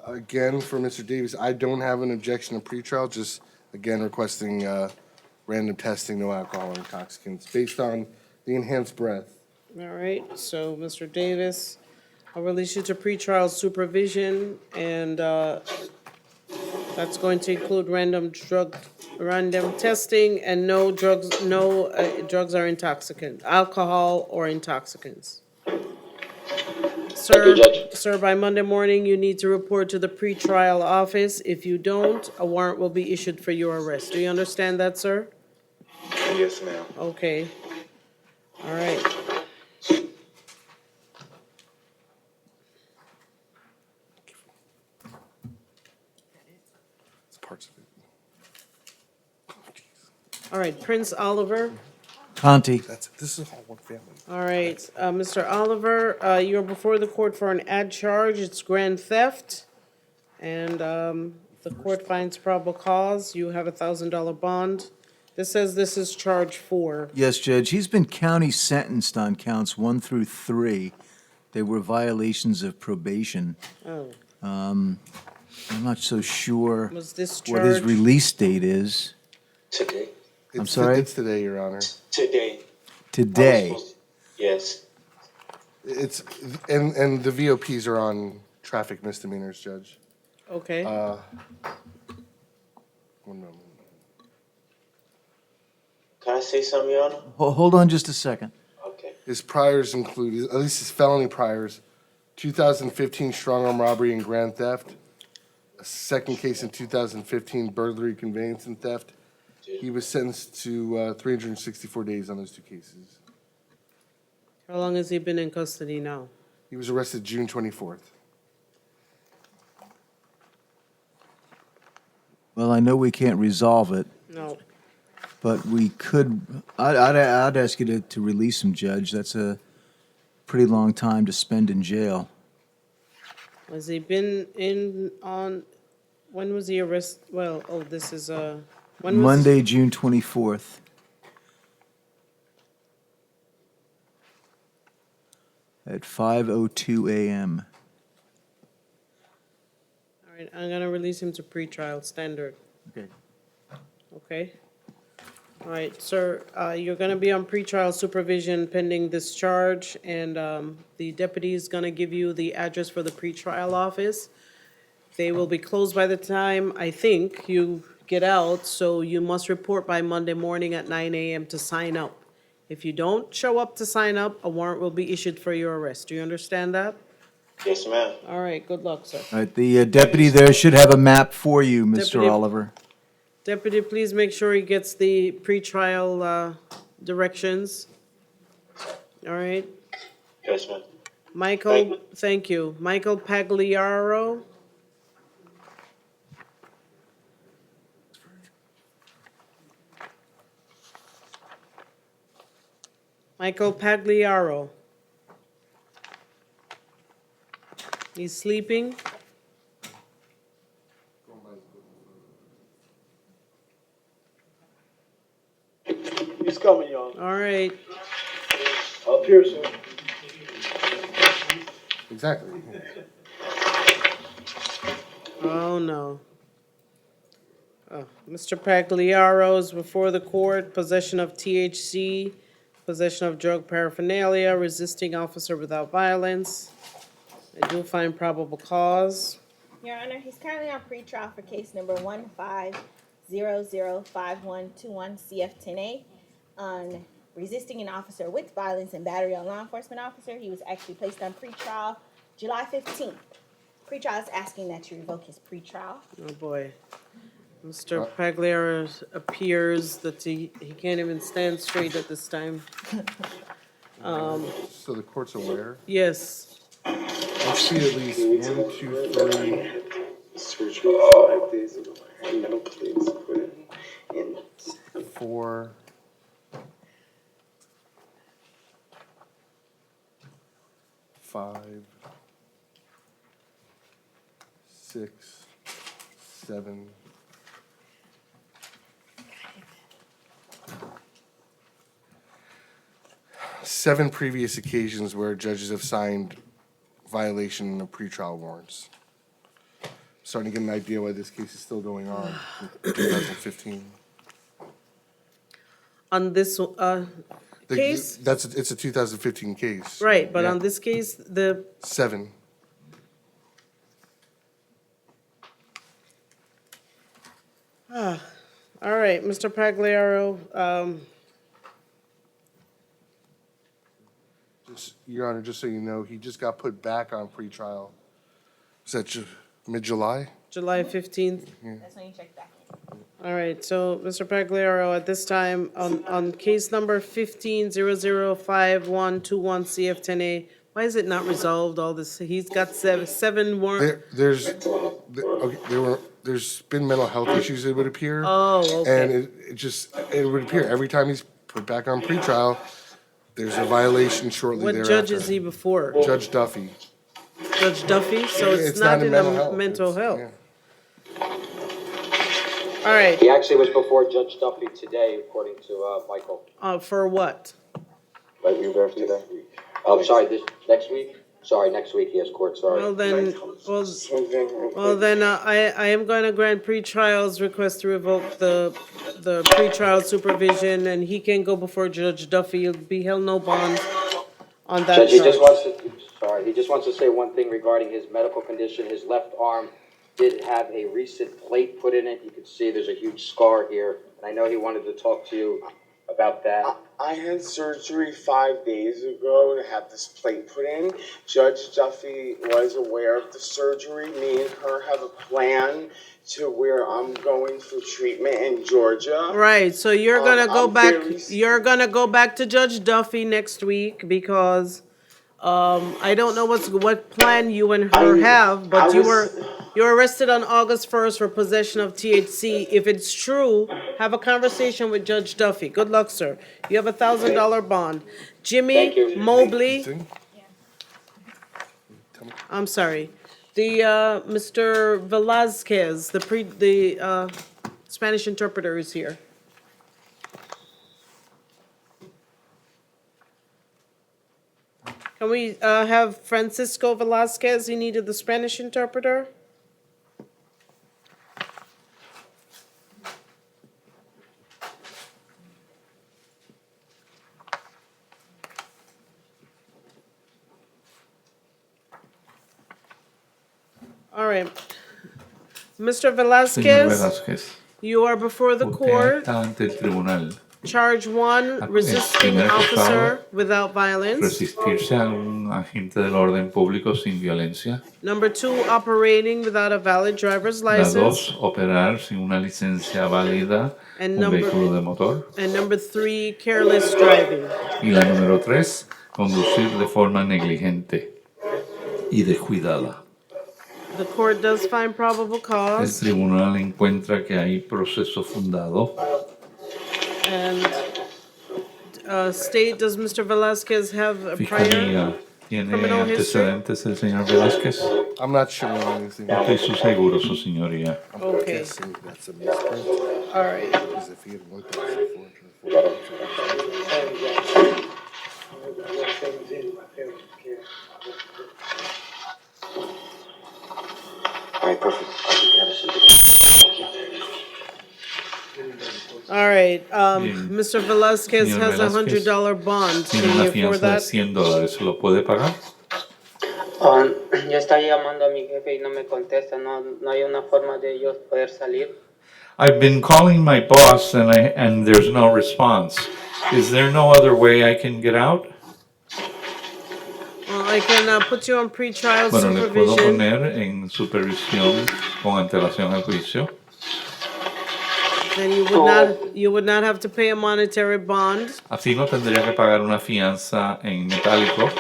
Speaker 3: Again, for Mr. Davis, I don't have an objection to pretrial, just, again, requesting random testing, no alcohol or intoxicants, based on the enhanced breath.
Speaker 1: All right, so Mr. Davis, I'll release you to pretrial supervision, and that's going to include random testing and no drugs or intoxicant, alcohol or intoxicants.
Speaker 4: Thank you, Judge.
Speaker 1: Sir, by Monday morning, you need to report to the pretrial office. If you don't, a warrant will be issued for your arrest. Do you understand that, sir?
Speaker 5: Yes, ma'am.
Speaker 1: Okay. All right.
Speaker 3: It's parts of it. Oh, jeez.
Speaker 1: All right, Prince Oliver.
Speaker 2: Conti.
Speaker 3: This is all one family.
Speaker 1: All right, Mr. Oliver, you're before the court for an ad charge. It's grand theft. And the court finds probable cause. You have a $1,000 bond. This says this is charge 4.
Speaker 2: Yes, Judge. He's been county sentenced on counts 1 through 3. They were violations of probation.
Speaker 1: Oh,
Speaker 2: I'm not so sure
Speaker 1: was this
Speaker 2: what his
Speaker 1: charge?
Speaker 2: release date is.
Speaker 5: Today.
Speaker 2: I'm sorry?
Speaker 3: It's today, Your Honor.
Speaker 5: Today.
Speaker 2: Today.
Speaker 5: Yes.
Speaker 3: It's, and the VOPs are on traffic misdemeanors, Judge.
Speaker 1: Okay.
Speaker 3: One moment.
Speaker 5: Can I say something, Your Honor?
Speaker 2: Hold on just a second.
Speaker 5: Okay.
Speaker 3: His priors include, at least his felony priors, 2015 strong arm robbery and grand theft, a second case in 2015 burglary, conveyance, and theft, He was sentenced to 364 days on those two cases.
Speaker 1: How long has he been in custody now?
Speaker 3: He was arrested June 24th.
Speaker 2: Well, I know we can't resolve it,
Speaker 1: No.
Speaker 2: but we could, I'd ask you to release him, Judge. That's a pretty long time to spend in jail.
Speaker 1: Has he been in on, when was he arrested? Well, oh, this is, when was?
Speaker 2: Monday, June 24th. At 5:02 a.m.
Speaker 1: All right, I'm gonna release him to pretrial standard.
Speaker 2: Okay.
Speaker 1: Okay? All right, sir, you're gonna be on pretrial supervision pending discharge, and, the deputy is gonna give you the address for the pretrial office. They will be closed by the time, I think, you get out, so you must report by Monday morning at 9 a.m. to sign up. If you don't show up to sign up, a warrant will be issued for your arrest. Do you understand that?
Speaker 5: Yes, ma'am.
Speaker 1: All right, good luck, sir.
Speaker 2: All right, the deputy there should have a map for you, Mr.
Speaker 1: Deputy-
Speaker 2: Oliver.
Speaker 1: Deputy, please make sure he gets the pretrial, directions. All right?
Speaker 5: Yes, ma'am.
Speaker 1: Michael, thank you. Michael Pagliaro? Michael Pagliaro. He's sleeping?
Speaker 5: He's coming, y'all.
Speaker 1: All right.
Speaker 5: Up here, sir.
Speaker 3: Exactly.
Speaker 1: Oh, no. Oh, Mr. Pagliaro is before the court, possession of THC, possession of drug paraphernalia, resisting officer without violence. I do find probable cause.
Speaker 12: Your Honor, he's currently on pretrial for case number 15005121 CF10A on resisting an officer with violence and battery on law enforcement officer. He was actually placed on pretrial July 15th. Pretrial is asking that you revoke his pretrial.
Speaker 1: Oh, boy. Mr. Pagliaro appears that he can't even stand straight at this time.
Speaker 3: So the court's aware.
Speaker 1: Yes.
Speaker 3: I see at least 1, 2, 3,
Speaker 5: Surgery 5 days ago. Mental please put it in.
Speaker 3: 4, 5, 6, 7. Seven previous occasions where judges have signed violation of pretrial warrants. Starting to get an idea why this case is still going on in 2015.
Speaker 1: On this,
Speaker 3: The-
Speaker 1: case,
Speaker 3: It's a 2015 case.
Speaker 1: right, but
Speaker 3: Yeah.
Speaker 1: on this case, the,
Speaker 3: 7.
Speaker 1: all right, Mr. Pagliaro,
Speaker 3: Your Honor, just so you know, he just got put back on pretrial. Was that mid-July?
Speaker 1: July 15th.
Speaker 12: That's when you check back in.
Speaker 1: All right, so, Mr. Pagliaro, at this time, on case number 15005121 CF10A, why is it not resolved, all this? He's got seven warrant.
Speaker 3: There's been mental health issues, it would appear.
Speaker 1: Oh,
Speaker 3: And
Speaker 1: okay.
Speaker 3: it would appear, every time he's put back on pretrial, there's a violation shortly
Speaker 1: What
Speaker 3: thereafter.
Speaker 1: judge is he before?
Speaker 3: Judge Duffy.
Speaker 1: Judge Duffy? So it's not in the mental
Speaker 3: It's-
Speaker 1: health.
Speaker 3: yeah.
Speaker 1: All right,
Speaker 4: He actually was before Judge Duffy today, according to, Michael.
Speaker 1: for what?
Speaker 4: Right, we were today. Oh, sorry, next week? Sorry, next week he has court, sorry.
Speaker 1: Well, then, I am going to grant pretrial's request to revoke the pretrial supervision, and he can go before Judge Duffy. He'll be held no bond on that
Speaker 4: Judge, he just
Speaker 1: charge.
Speaker 4: wants to say one thing regarding his medical condition. His left arm did have a recent plate put in it. You can see there's a huge scar here. And I know he wanted to talk to you about that.
Speaker 13: I had surgery 5 days ago to have this plate put in. Judge Duffy was aware of the surgery. Me and her have a plan to where I'm going for treatment in Georgia.
Speaker 1: Right, so you're gonna go
Speaker 13: I'm
Speaker 1: back,
Speaker 13: very-
Speaker 1: you're gonna go back to Judge Duffy next week because, I don't know what plan you and her have, but you're arrested on August 1st for possession of THC. If it's true, have a conversation with Judge Duffy. Good luck, sir. You have $1,000 bond.
Speaker 4: Thank
Speaker 1: Jimmy
Speaker 4: you.
Speaker 1: Mobley,
Speaker 3: Thing?
Speaker 1: I'm sorry, Mr. Velazquez, the Spanish interpreter is here. Can we have Francisco Velazquez? He needed the Spanish interpreter. All right. Mr.
Speaker 14: Señor
Speaker 1: Velazquez,
Speaker 14: Velázquez,
Speaker 1: you are before the
Speaker 14: usted
Speaker 1: court.
Speaker 14: está ante el tribunal.
Speaker 1: Charge one, resisting
Speaker 14: primer
Speaker 1: officer
Speaker 14: acusado,
Speaker 1: without violence.
Speaker 14: Resistirse a un agente del orden público sin violencia.
Speaker 1: Number two, operating without a valid driver's
Speaker 14: La
Speaker 1: license.
Speaker 14: dos, operar sin una licencia válida
Speaker 1: And
Speaker 14: un vehículo de motor.
Speaker 1: And number three, careless driving.
Speaker 14: Y la número tres, conducir de forma negligente y descuidada.
Speaker 1: The court does find probable
Speaker 14: El
Speaker 1: cause.
Speaker 14: tribunal encuentra que hay proceso fundado.
Speaker 1: And state, does Mr. Velazquez have a prior?
Speaker 14: Fiscalía, ¿tiene
Speaker 1: criminal history?
Speaker 14: antecedentes el señor Velázquez?
Speaker 3: I'm not showing anything.
Speaker 14: No estoy seguro, su señoría.
Speaker 3: I'm
Speaker 1: Okay.
Speaker 3: guessing that's a misprint.
Speaker 1: All right.
Speaker 3: Because if he had looked at it before,
Speaker 4: All right, perfect.
Speaker 1: All right,
Speaker 14: Bien.
Speaker 1: Mr. Velazquez
Speaker 14: Señor
Speaker 1: has a
Speaker 14: Velázquez
Speaker 1: $100 bond.
Speaker 14: Tiene
Speaker 1: Can
Speaker 14: una
Speaker 1: you afford
Speaker 14: fianza de
Speaker 1: that?
Speaker 14: $100. ¿Lo puede pagar?
Speaker 10: Yo estaba llamando a mi jefe y no me contesta, no hay una forma de ellos poder salir.
Speaker 14: I've been calling my boss and there's no response. Is there no other way I can get out?
Speaker 1: Well, I can put you on pretrial
Speaker 14: Bueno, le puedo
Speaker 1: supervision.
Speaker 14: poner en supervisión con antelación al juicio.
Speaker 1: Then you would not have to pay a monetary bond,
Speaker 14: Así no tendría que pagar una fianza en metálico,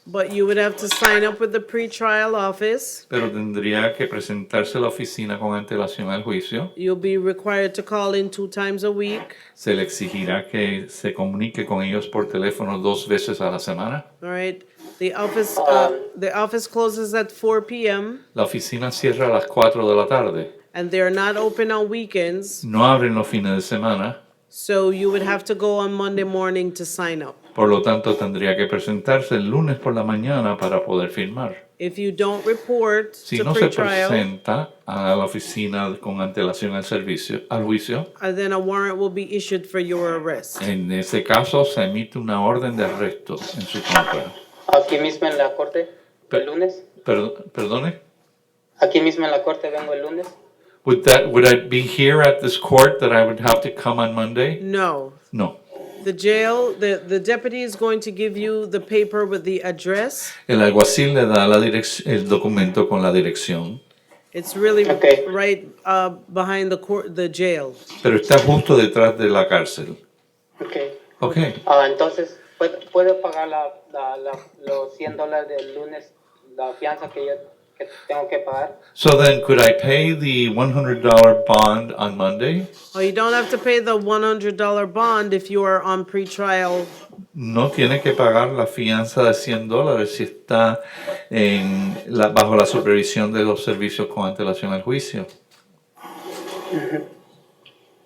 Speaker 1: but you would have to sign up with the pretrial office.
Speaker 14: pero tendría que presentarse a la oficina con antelación al juicio.
Speaker 1: You'll be required to call in 2 times a week.
Speaker 14: Se le exigirá que se comunique con ellos por teléfono 2 veces a la semana.
Speaker 1: All right. The office closes at 4 p.m.
Speaker 14: La oficina cierra a las 4 de la tarde.
Speaker 1: and they're not open on weekends.
Speaker 14: No abren los fines de semana.
Speaker 1: So you would have to go on Monday morning to sign up.
Speaker 14: Por lo tanto, tendría que presentarse el lunes por la mañana para poder firmar.
Speaker 1: If you don't report
Speaker 14: Si
Speaker 1: to
Speaker 14: no se
Speaker 1: pretrial,
Speaker 14: presenta a la oficina con antelación al juicio,
Speaker 1: then a warrant will be issued for your arrest.
Speaker 14: en ese caso se emite una orden de arresto en su contra.
Speaker 10: Aquí mismo en la corte, el lunes.
Speaker 14: Perdone?
Speaker 10: Aquí mismo en la corte vengo el lunes.
Speaker 14: Would I be here at this court that I would have to come on Monday?
Speaker 1: No.
Speaker 14: No.
Speaker 1: The jail, the deputy is going to give you the paper with the address.
Speaker 14: El alguacil le da el documento con la dirección,
Speaker 1: It's really right behind the jail.
Speaker 14: pero está justo detrás de la cárcel.
Speaker 10: Okay.
Speaker 14: Okay.
Speaker 10: Entonces, ¿puedo pagar los $100 del lunes, la fianza que tengo que pagar?
Speaker 14: So then, could I pay the $100 bond on Monday?
Speaker 1: Oh, you don't have to pay the $100 bond if you are on pretrial.
Speaker 14: No tiene que pagar la fianza de $100 si está bajo la supervisión de los servicios con antelación al juicio.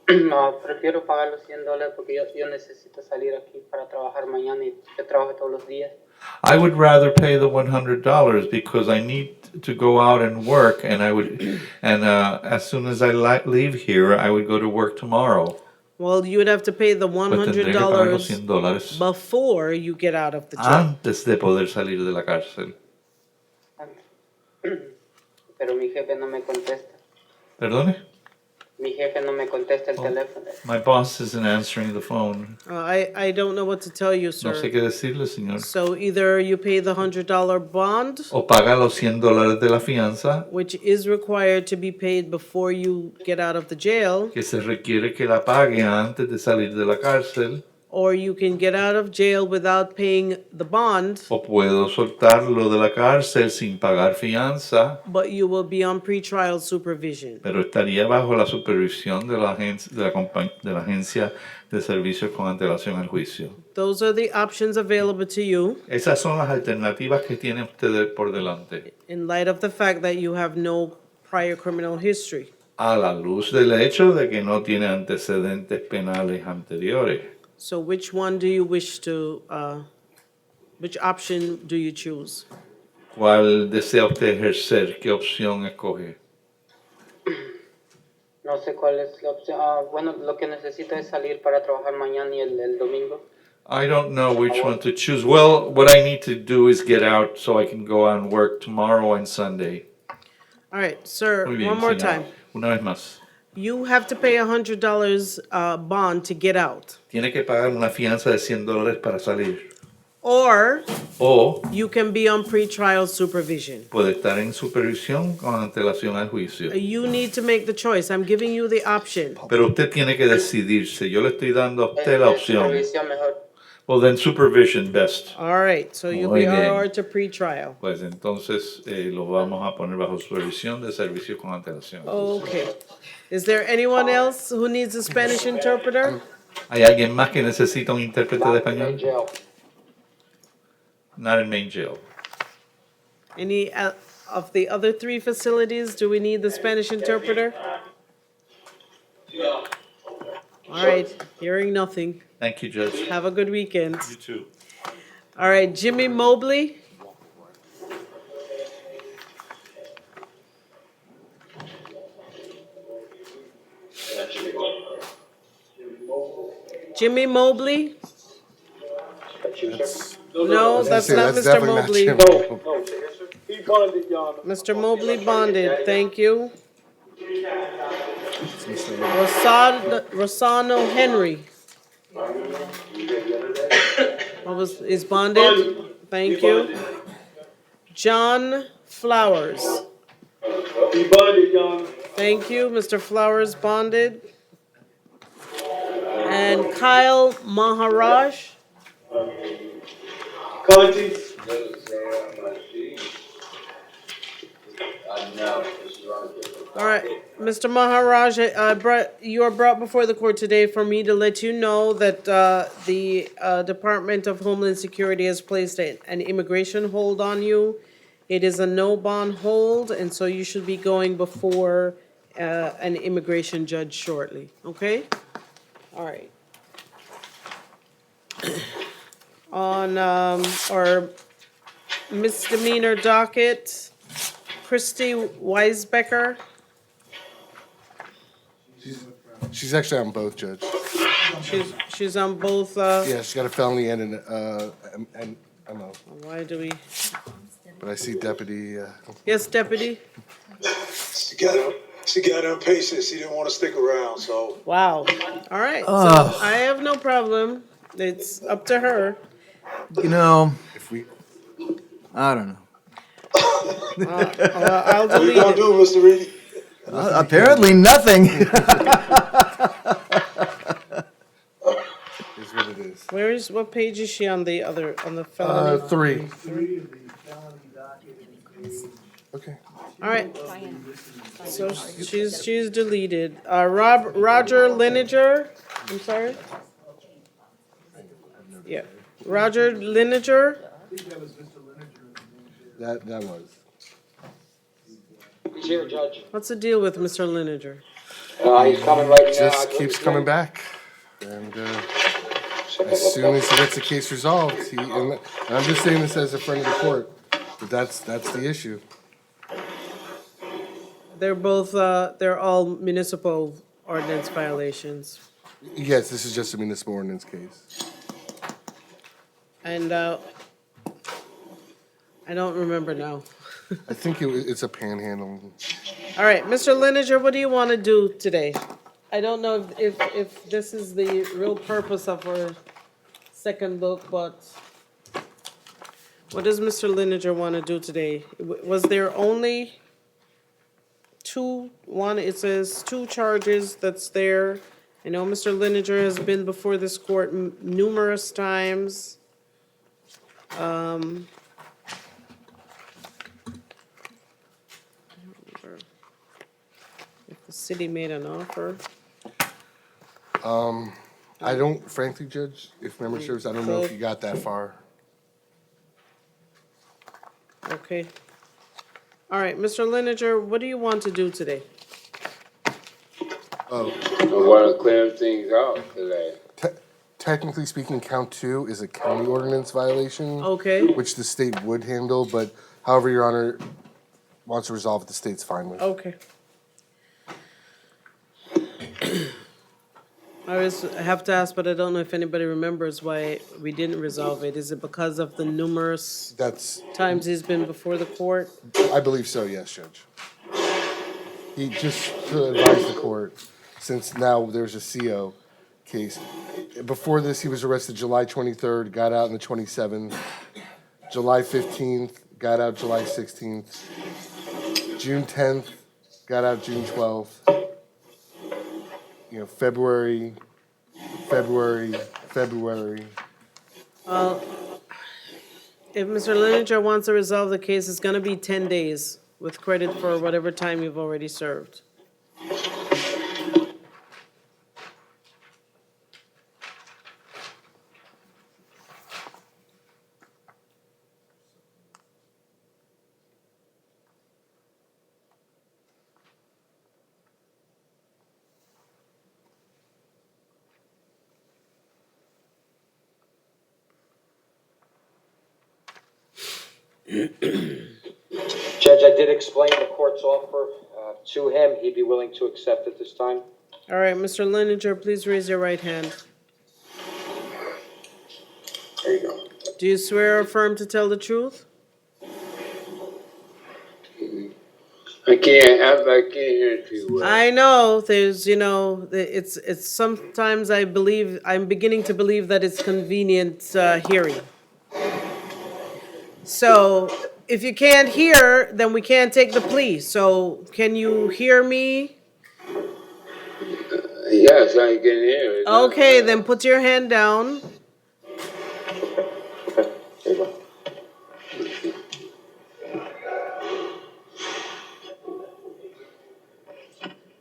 Speaker 10: No, prefiero pagar los $100 porque yo necesito salir aquí para trabajar mañana y yo trabajo todos los días.
Speaker 14: I would rather pay the $100 because I need to go out and work, and as soon as I leave here, I would go to work tomorrow.
Speaker 1: Well, you would have to pay the
Speaker 14: Pues tendría que pagar los
Speaker 1: $100
Speaker 14: $100
Speaker 1: before you get out of the jail.
Speaker 14: antes de poder salir de la cárcel.
Speaker 10: Pero mi jefe no me contesta.
Speaker 14: ¿Perdone?
Speaker 6: Mi jefe no me contesta el teléfono.
Speaker 14: My boss isn't answering the phone.
Speaker 1: I don't know what to tell you,
Speaker 14: No sé
Speaker 1: sir.
Speaker 14: qué decirle, señor.
Speaker 1: So either you pay the $100 bond,
Speaker 14: O paga los $100 de la fianza,
Speaker 1: which is required to be paid before you get out of the jail,
Speaker 14: que se requiere que la pague antes de salir de la cárcel,
Speaker 1: or you can get out of jail without paying the bond,
Speaker 14: o puedo soltarlo de la cárcel sin pagar fianza,
Speaker 1: but you will be on pretrial supervision.
Speaker 14: pero estaría bajo la supervisión de la agencia de servicios con antelación al juicio.
Speaker 1: Those are the options available to you
Speaker 14: Esas son las alternativas que tienen ustedes por delante,
Speaker 1: in light of the fact that you have no prior criminal history.
Speaker 14: a la luz del hecho de que no tiene antecedentes penales anteriores.
Speaker 1: So which one do you wish to, which option do you choose?
Speaker 14: ¿Cuál desea usted ejercer? ¿Qué opción escoge?
Speaker 6: No sé cuál es la opción. Bueno, lo que necesito es salir para trabajar mañana y el domingo.
Speaker 14: I don't know which one to choose. Well, what I need to do is get out so I can go on work tomorrow and Sunday.
Speaker 1: All right, sir,
Speaker 14: Muy bien,
Speaker 1: one more
Speaker 14: señora.
Speaker 1: time.
Speaker 14: Una vez más.
Speaker 1: You have to pay $100 bond to get out.
Speaker 14: Tiene que pagar una fianza de $100 para salir.
Speaker 1: Or
Speaker 14: O
Speaker 1: you can be on pretrial supervision.
Speaker 14: puede estar en supervisión con antelación al juicio.
Speaker 1: You need to make the choice. I'm giving you the option.
Speaker 14: Pero usted tiene que decidirse. Yo le estoy dando a usted la opción.
Speaker 6: Supervisión mejor.
Speaker 14: Well, then supervision best.
Speaker 1: All right, so you'll
Speaker 14: Muy
Speaker 1: be
Speaker 14: bien.
Speaker 1: RR to pretrial.
Speaker 14: Pues entonces lo vamos a poner bajo supervisión de servicio con antelación.
Speaker 1: Okay. Is there anyone else who needs a Spanish interpreter?
Speaker 14: ¿Hay alguien más que necesita un intérprete de español?
Speaker 6: Jail.
Speaker 14: Not in main jail.
Speaker 1: Any of the other 3 facilities, do we need the Spanish interpreter? All right, hearing nothing.
Speaker 14: Thank you, Judge.
Speaker 1: Have a good weekend.
Speaker 14: You too.
Speaker 1: All right, Jimmy Mobley. Jimmy Mobley? No, that's not Mr.
Speaker 3: definitely not
Speaker 1: Mobley.
Speaker 3: Jim.
Speaker 13: He bonded, Your Honor.
Speaker 1: Mr. Mobley bonded, thank you. Rosano Henry. Is bonded? Thank you. John Flowers.
Speaker 13: He bonded, Your Honor.
Speaker 1: Thank you, Mr. Flowers bonded. And Kyle Maharaj.
Speaker 13: Conti.
Speaker 1: All right, Mr. Maharaj, you are brought before the court today for me to let you know that the Department of Homeland Security has placed an immigration hold on you. It is a no bond hold, and so you should be going before an immigration judge shortly, okay? All right. On our misdemeanor docket, Christy Weisbecker.
Speaker 3: She's actually on both, Judge.
Speaker 1: She's on both,
Speaker 3: Yeah, she's got a felony and I know,
Speaker 1: why do we,
Speaker 3: but I see deputy,
Speaker 1: yes, deputy?
Speaker 15: She got impatient. She didn't want to stick around, so.
Speaker 1: Wow, all right, so
Speaker 2: Ugh.
Speaker 1: I have no problem, it's up to her.
Speaker 2: You know,
Speaker 3: if we,
Speaker 2: I don't know.
Speaker 1: I'll
Speaker 15: What you
Speaker 1: delete
Speaker 15: gonna
Speaker 1: it.
Speaker 15: do, Mr. Reedy?
Speaker 2: Apparently nothing.
Speaker 3: is what it is.
Speaker 1: What page is she on the felony?
Speaker 3: 3. Okay.
Speaker 1: All right, so she's deleted. Roger Lineker, I'm sorry? Yeah, Roger Lineker.
Speaker 3: That was.
Speaker 10: He's here, Judge.
Speaker 1: What's the deal with Mr. Lineker?
Speaker 10: He's coming right now.
Speaker 3: Just keeps coming back. And as soon as he gets the case resolved, and I'm just saying this as a friend of the court, but that's the issue.
Speaker 1: They're all municipal ordinance violations.
Speaker 3: Yes, this is just a municipal ordinance case.
Speaker 1: And I don't remember now.
Speaker 3: I think it's a panhandle.
Speaker 1: All right, Mr. Lineker, what do you want to do today? I don't know if this is the real purpose of our second look, but what does Mr. Lineker want to do today? Was there only it says two charges that's there. I know Mr. Lineker has been before this court numerous times. I don't remember if the city made an offer.
Speaker 3: I don't, frankly, Judge, if memory serves, I don't know if you got that far.
Speaker 1: Okay. All right, Mr. Lineker, what do you want to do today?
Speaker 3: Oh,
Speaker 13: I want to clear things out today.
Speaker 3: technically speaking, count 2 is a county ordinance violation.
Speaker 1: Okay.
Speaker 3: Which the state would handle, but however your honor wants to resolve it, the state's fine with.
Speaker 1: Okay. I have to ask, but I don't know if anybody remembers why we didn't resolve it. Is it because of the numerous times he's been before the court?
Speaker 3: I believe so, yes, Judge. He just to advise the court, since now there's a CO case. Before this, he was arrested July 23rd, got out on the 27th. July 15th, got out July 16th. June 10th, got out June 12th. You know, February.
Speaker 1: Well, if Mr. Lineker wants to resolve the case, it's gonna be 10 days with credit for whatever time you've already served.
Speaker 4: Judge, I did explain the court's offer to him. He'd be willing to accept it this time.
Speaker 1: All right, Mr. Lineker, please raise your right hand.
Speaker 13: There you go.
Speaker 1: Do you swear or affirm to tell the truth?
Speaker 13: I can't hear too well.
Speaker 1: I know there's, it's sometimes I'm beginning to believe that it's convenient hearing. So if you can't hear, then we can't take the plea. So can you hear me?
Speaker 13: Yes, I can hear it.
Speaker 1: Okay, then put your hand down.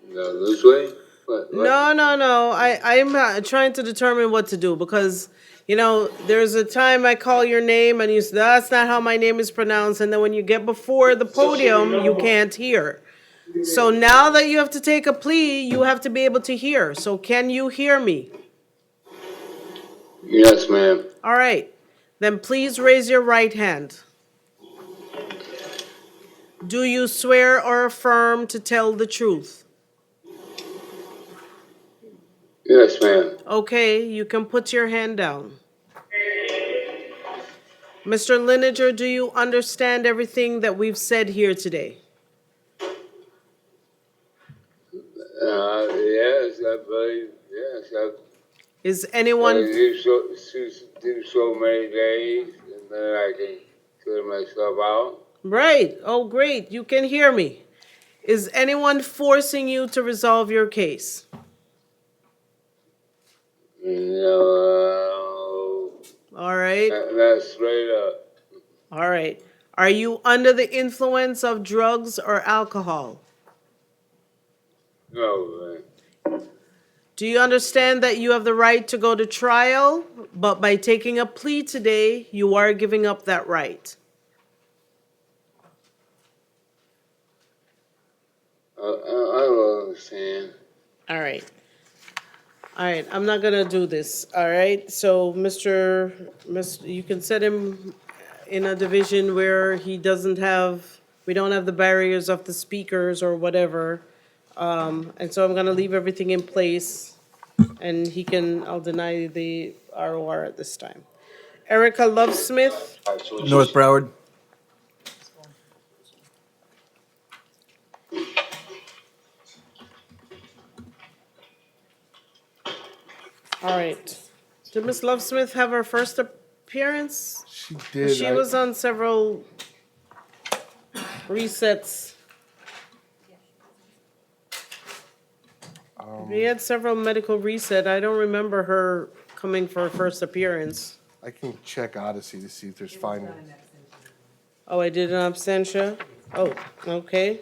Speaker 13: No, this way? What?
Speaker 1: No. I'm trying to determine what to do because, there's a time I call your name and you say, that's not how my name is pronounced. And then when you get before the podium, you can't hear. So now that you have to take a plea, you have to be able to hear. So can you hear me?
Speaker 13: Yes, ma'am.
Speaker 1: All right. Then please raise your right hand. Do you swear or affirm to tell the truth?
Speaker 13: Yes, ma'am.
Speaker 1: Okay, you can put your hand down. Mr. Lineker, do you understand everything that we've said here today?
Speaker 13: Yes, I believe. Yes,
Speaker 1: Is anyone...
Speaker 13: do so many days, and then I can clear myself out.
Speaker 1: Right. Oh, great. You can hear me. Is anyone forcing you to resolve your case?
Speaker 13: No.
Speaker 1: All right.
Speaker 13: That's straight up.
Speaker 1: All right. Are you under the influence of drugs or alcohol?
Speaker 13: No, man.
Speaker 1: Do you understand that you have the right to go to trial, but by taking a plea today, you are giving up that right?
Speaker 13: I don't understand.
Speaker 1: All right. I'm not gonna do this. All right. So, Mr. You can set him in a division where we don't have the barriers of the speakers or whatever. And so I'm gonna leave everything in place, and I'll deny the ROR at this time. Erica Lovesmith.
Speaker 2: North Broward.
Speaker 1: All right. Did Ms. Lovesmith have her first appearance?
Speaker 3: She did.
Speaker 1: She was on several resets. We had several medical reset. I don't remember her coming for her first appearance.
Speaker 3: I can check Odyssey to see if there's findings.
Speaker 1: Oh, I did an absentia? Oh, okay.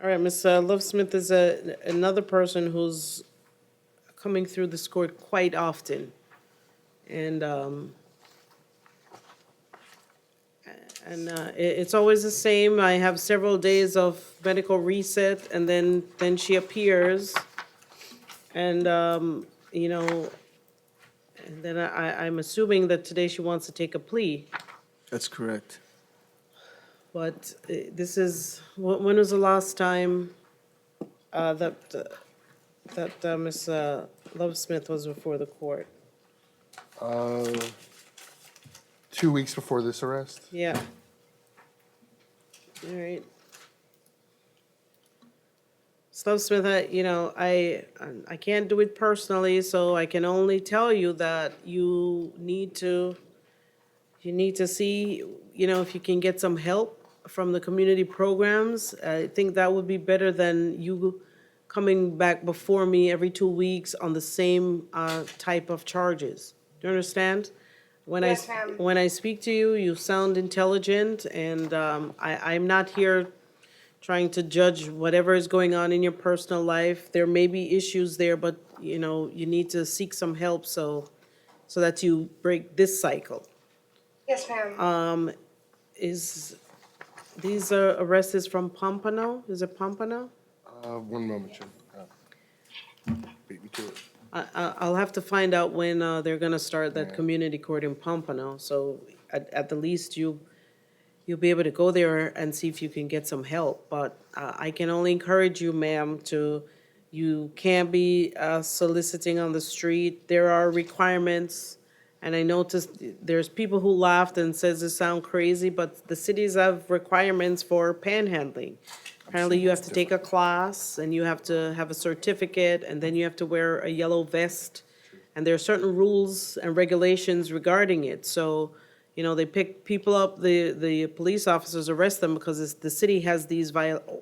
Speaker 1: All right, Ms. Lovesmith is another person who's coming through this court quite often. And, it's always the same. I have several days of medical reset, and then she appears. And, you know, and then I'm assuming that today she wants to take a plea.
Speaker 2: That's correct.
Speaker 1: But this is, when was the last time that Ms. Lovesmith was before the court?
Speaker 3: 2 weeks before this arrest?
Speaker 1: Yeah. All right. Ms. Lovesmith, you know, I can't do it personally, so I can only tell you that you need to see, you know, if you can get some help from the community programs. I think that would be better than you coming back before me every 2 weeks on the same type of charges. Do you understand?
Speaker 8: Yes, ma'am.
Speaker 1: When I speak to you, you sound intelligent, and I'm not here trying to judge whatever is going on in your personal life. There may be issues there, but, you know, you need to seek some help so that you break this cycle.
Speaker 8: Yes, ma'am.
Speaker 1: These arrests is from Pompano? Is it Pompano?
Speaker 3: 1 moment, Jim. Beat me to it.
Speaker 1: I'll have to find out when they're gonna start that community court in Pompano. So at the least, you'll be able to go there and see if you can get some help. But I can only encourage you, ma'am, you can't be soliciting on the street. There are requirements. And I noticed there's people who laughed and says it sound crazy, but the cities have requirements for panhandling. Apparently, you have to take a class, and you have to have a certificate, and then you have to wear a yellow vest. And there are certain rules and regulations regarding it. So, you know, they pick people up, the police officers arrest them because the city has these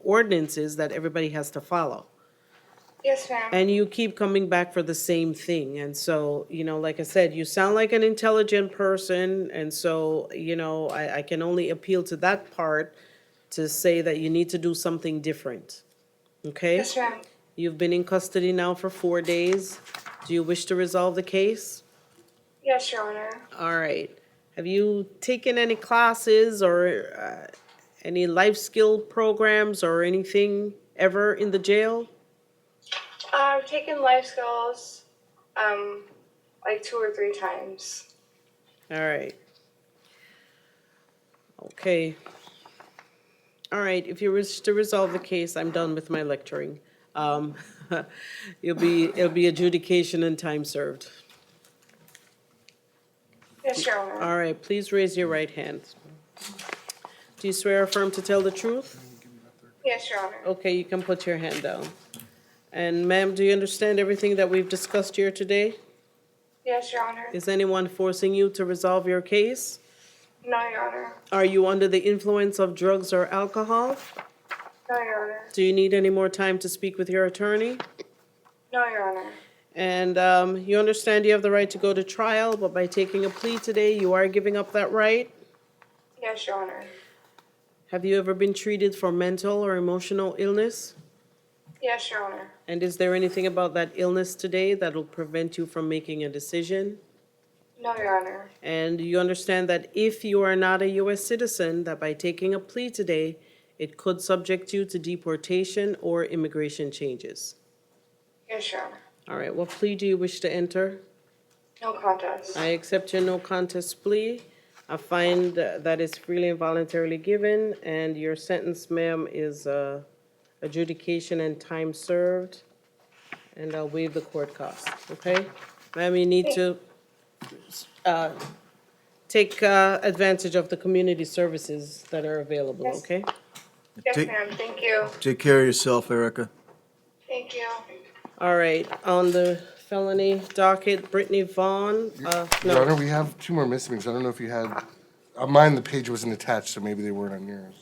Speaker 1: ordinances that everybody has to follow.
Speaker 8: Yes, ma'am.
Speaker 1: And you keep coming back for the same thing. And so, you know, like I said, you sound like an intelligent person. And so, you know, I can only appeal to that part to say that you need to do something different. Okay?
Speaker 8: Yes, ma'am.
Speaker 1: You've been in custody now for 4 days. Do you wish to resolve the case?
Speaker 8: Yes, Your Honor.
Speaker 1: All right. Have you taken any classes or any life skill programs or anything ever in the jail?
Speaker 8: I've taken life skills, like 2 or 3 times.
Speaker 1: All right. Okay. All right, if you wish to resolve the case, I'm done with my lecturing. It'll be adjudication and time served.
Speaker 8: Yes, Your Honor.
Speaker 1: All right, please raise your right hand. Do you swear or affirm to tell the truth?
Speaker 8: Yes, Your Honor.
Speaker 1: Okay, you can put your hand down. And ma'am, do you understand everything that we've discussed here today?
Speaker 8: Yes, Your Honor.
Speaker 1: Is anyone forcing you to resolve your case?
Speaker 8: No, Your Honor.
Speaker 1: Are you under the influence of drugs or alcohol?
Speaker 8: No, Your Honor.
Speaker 1: Do you need any more time to speak with your attorney?
Speaker 8: No, Your Honor.
Speaker 1: And you understand you have the right to go to trial, but by taking a plea today, you are giving up that right?
Speaker 8: Yes, Your Honor.
Speaker 1: Have you ever been treated for mental or emotional illness?
Speaker 8: Yes, Your Honor.
Speaker 1: And is there anything about that illness today that will prevent you from making a decision?
Speaker 8: No, Your Honor.
Speaker 1: And you understand that if you are not a U.S. citizen, that by taking a plea today, it could subject you to deportation or immigration changes?
Speaker 8: Yes, Your Honor.
Speaker 1: All right, what plea do you wish to enter?
Speaker 8: No contest.
Speaker 1: I accept your no contest plea. I find that it's freely and voluntarily given, and your sentence, ma'am, is adjudication and time served, and I'll waive the court costs, okay? Ma'am, you need to take advantage of the community services that are available,
Speaker 8: Yes.
Speaker 1: okay?
Speaker 8: Yes,
Speaker 2: Take-
Speaker 8: ma'am. Thank you.
Speaker 2: Take care of yourself, Erica.
Speaker 8: Thank you.
Speaker 1: All right, on the felony docket, Brittany Vaughn,
Speaker 3: Your Honor,
Speaker 1: no.
Speaker 3: we have two more misdemeanors. I don't know if you had, on mine, the page wasn't attached, so maybe they weren't on yours.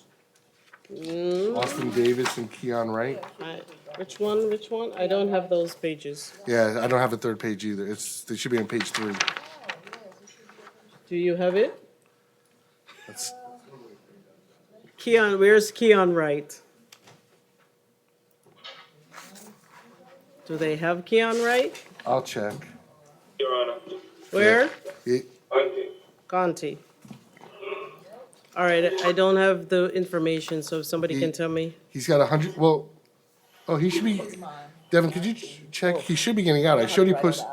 Speaker 3: Austin Davis and Keon Wright.
Speaker 1: Which one? I don't have those pages.
Speaker 3: Yeah, I don't have the third page either. They should be on page 3.
Speaker 1: Do you have it?
Speaker 3: That's,
Speaker 1: Where's Keon Wright? Do they have Keon Wright?
Speaker 3: I'll check.
Speaker 5: Your Honor.
Speaker 1: Where?
Speaker 3: Yeah,
Speaker 1: Conti. All right, I don't have the information, so if somebody can tell me.
Speaker 3: He's got 100, well, oh, he should be, Devin, could you check? He should be getting out. I showed he posted.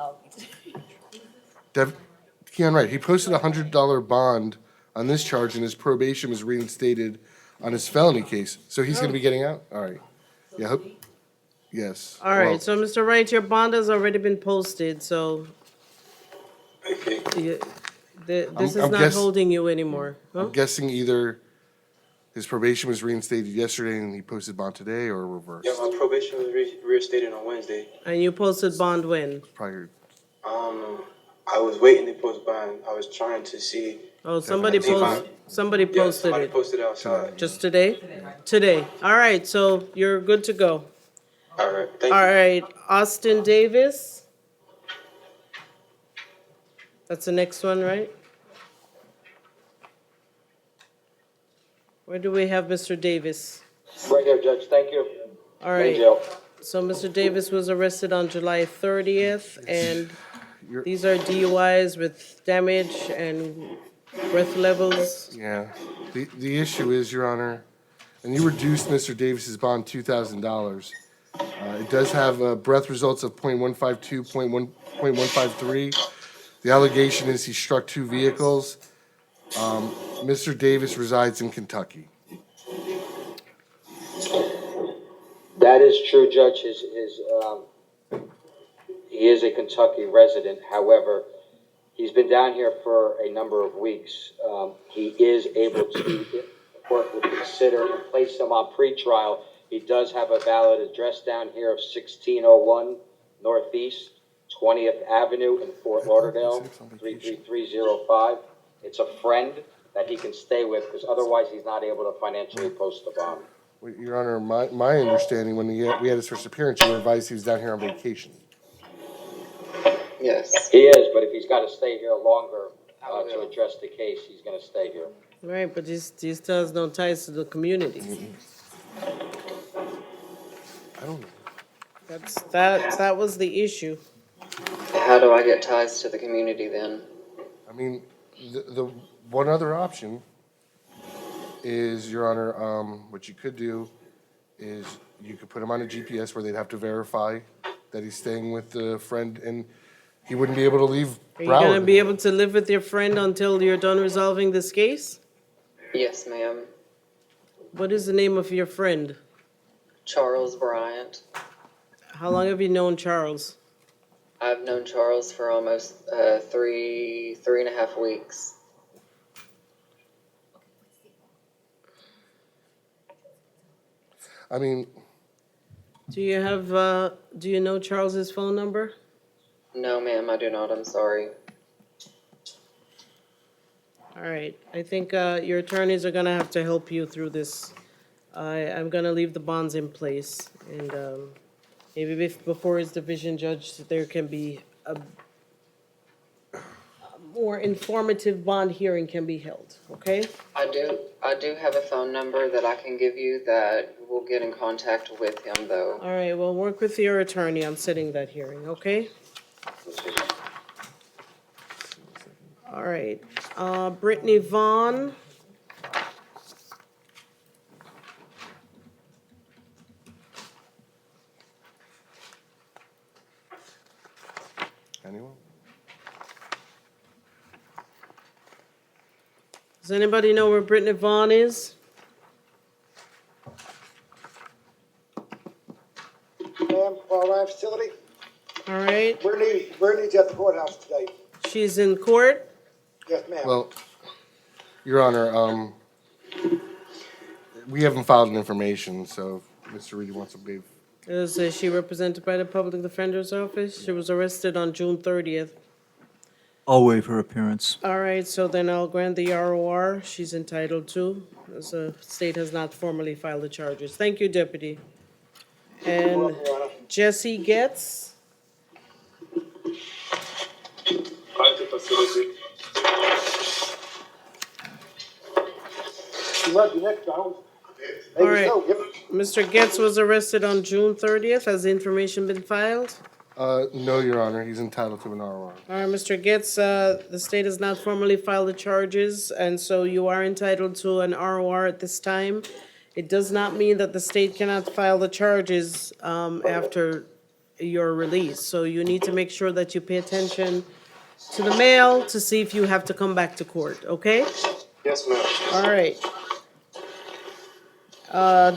Speaker 3: Keon Wright, he posted a $100 bond on this charge and his probation was reinstated on his felony case. So he's gonna be getting out? All right. Yeah, yes.
Speaker 1: All right, so Mr. Wright, your bond has already been posted, so this is
Speaker 3: I'm
Speaker 1: not holding you anymore. Huh?
Speaker 3: I'm guessing either his probation was reinstated yesterday and he posted bond today or reversed.
Speaker 16: Yeah, my probation was reinstated on Wednesday.
Speaker 1: And you posted bond when?
Speaker 3: Prior.
Speaker 16: I was waiting to post bond. I was trying to see.
Speaker 1: Oh, somebody posted
Speaker 16: Somebody
Speaker 1: it.
Speaker 16: posted it outside.
Speaker 1: Just today? Today. All right, so you're good to go.
Speaker 16: All right, thank
Speaker 1: All
Speaker 16: you.
Speaker 1: right, Austin Davis. That's the next one, right? Where do we have Mr. Davis?
Speaker 4: Right here, Judge, thank you.
Speaker 1: All
Speaker 4: In
Speaker 1: right,
Speaker 4: jail.
Speaker 1: so Mr. Davis was arrested on July 30th, and these are DUIs with damage and breath levels.
Speaker 3: Yeah. The issue is, Your Honor, and you reduced Mr. Davis's bond $2,000. It does have breath results of .152, .153. The allegation is he struck 2 vehicles. Mr. Davis resides in Kentucky.
Speaker 4: That is true, Judge. He is a Kentucky resident. However, he's been down here for a number of weeks. He is able to, if the court would consider and place him on pretrial, he does have a valid address down here of 1601 Northeast 20th Avenue in Fort Lauderdale, 33305. It's a friend that he can stay with, because otherwise he's not able to financially post the bond.
Speaker 3: Well, Your Honor, my understanding, when we had his first appearance, you were advised he was down here on vacation.
Speaker 16: Yes.
Speaker 4: He is, but if he's got to stay here longer to address the case, he's going to stay here.
Speaker 1: Right, but he still has no ties to the community.
Speaker 3: I don't know.
Speaker 1: That was the issue.
Speaker 16: How do I get ties to the community then?
Speaker 3: I mean, the one other option is, Your Honor, what you could do is you could put him on a GPS where they'd have to verify that he's staying with the friend and he wouldn't be able to leave
Speaker 1: Are you gonna
Speaker 3: Broward.
Speaker 1: be able to live with your friend until you're done resolving this case?
Speaker 16: Yes, ma'am.
Speaker 1: What is the name of your friend?
Speaker 16: Charles Bryant.
Speaker 1: How long have you known Charles?
Speaker 16: I've known Charles for almost 3.5 weeks.
Speaker 3: I mean,
Speaker 1: Do you know Charles's phone number?
Speaker 16: No, ma'am, I do not. I'm sorry.
Speaker 1: All right, I think your attorneys are gonna have to help you through this. I'm gonna leave the bonds in place, and maybe before his division judge, there can be a more informative bond hearing can be held, okay?
Speaker 16: I do have a phone number that I can give you that will get in contact with him, though.
Speaker 1: All right, well, work with your attorney on setting that hearing, okay? All right, Brittany Vaughn.
Speaker 3: anyone?
Speaker 1: Does anybody know where Brittany Vaughn is?
Speaker 15: Ma'am, Ryan facility.
Speaker 1: All right,
Speaker 15: Brittany's at the courthouse today.
Speaker 1: she's in court.
Speaker 15: Yes, ma'am.
Speaker 3: Well, Your Honor, we haven't filed an information, so if Mr. Reedy wants to be.
Speaker 1: Is she represented by the Public Defender's Office? She was arrested on June 30th.
Speaker 2: I'll waive her appearance.
Speaker 1: All right, so then I'll grant the ROR she's entitled to, as the state has not formally filed the charges. Thank you, Deputy. And Jesse Getz?
Speaker 15: You might be next, Donald.
Speaker 1: All
Speaker 15: Maybe
Speaker 1: right.
Speaker 15: so. Yep.
Speaker 1: Mr. Getz was arrested on June 30th. Has the information been filed?
Speaker 3: No, Your Honor, he's entitled to an ROR.
Speaker 1: All right, Mr. Getz, the state has not formally filed the charges, and so you are entitled to an ROR at this time. It does not mean that the state cannot file the charges after your release. So you need to make sure that you pay attention to the mail to see if you have to come back to court, okay?
Speaker 5: Yes, ma'am.
Speaker 1: All right.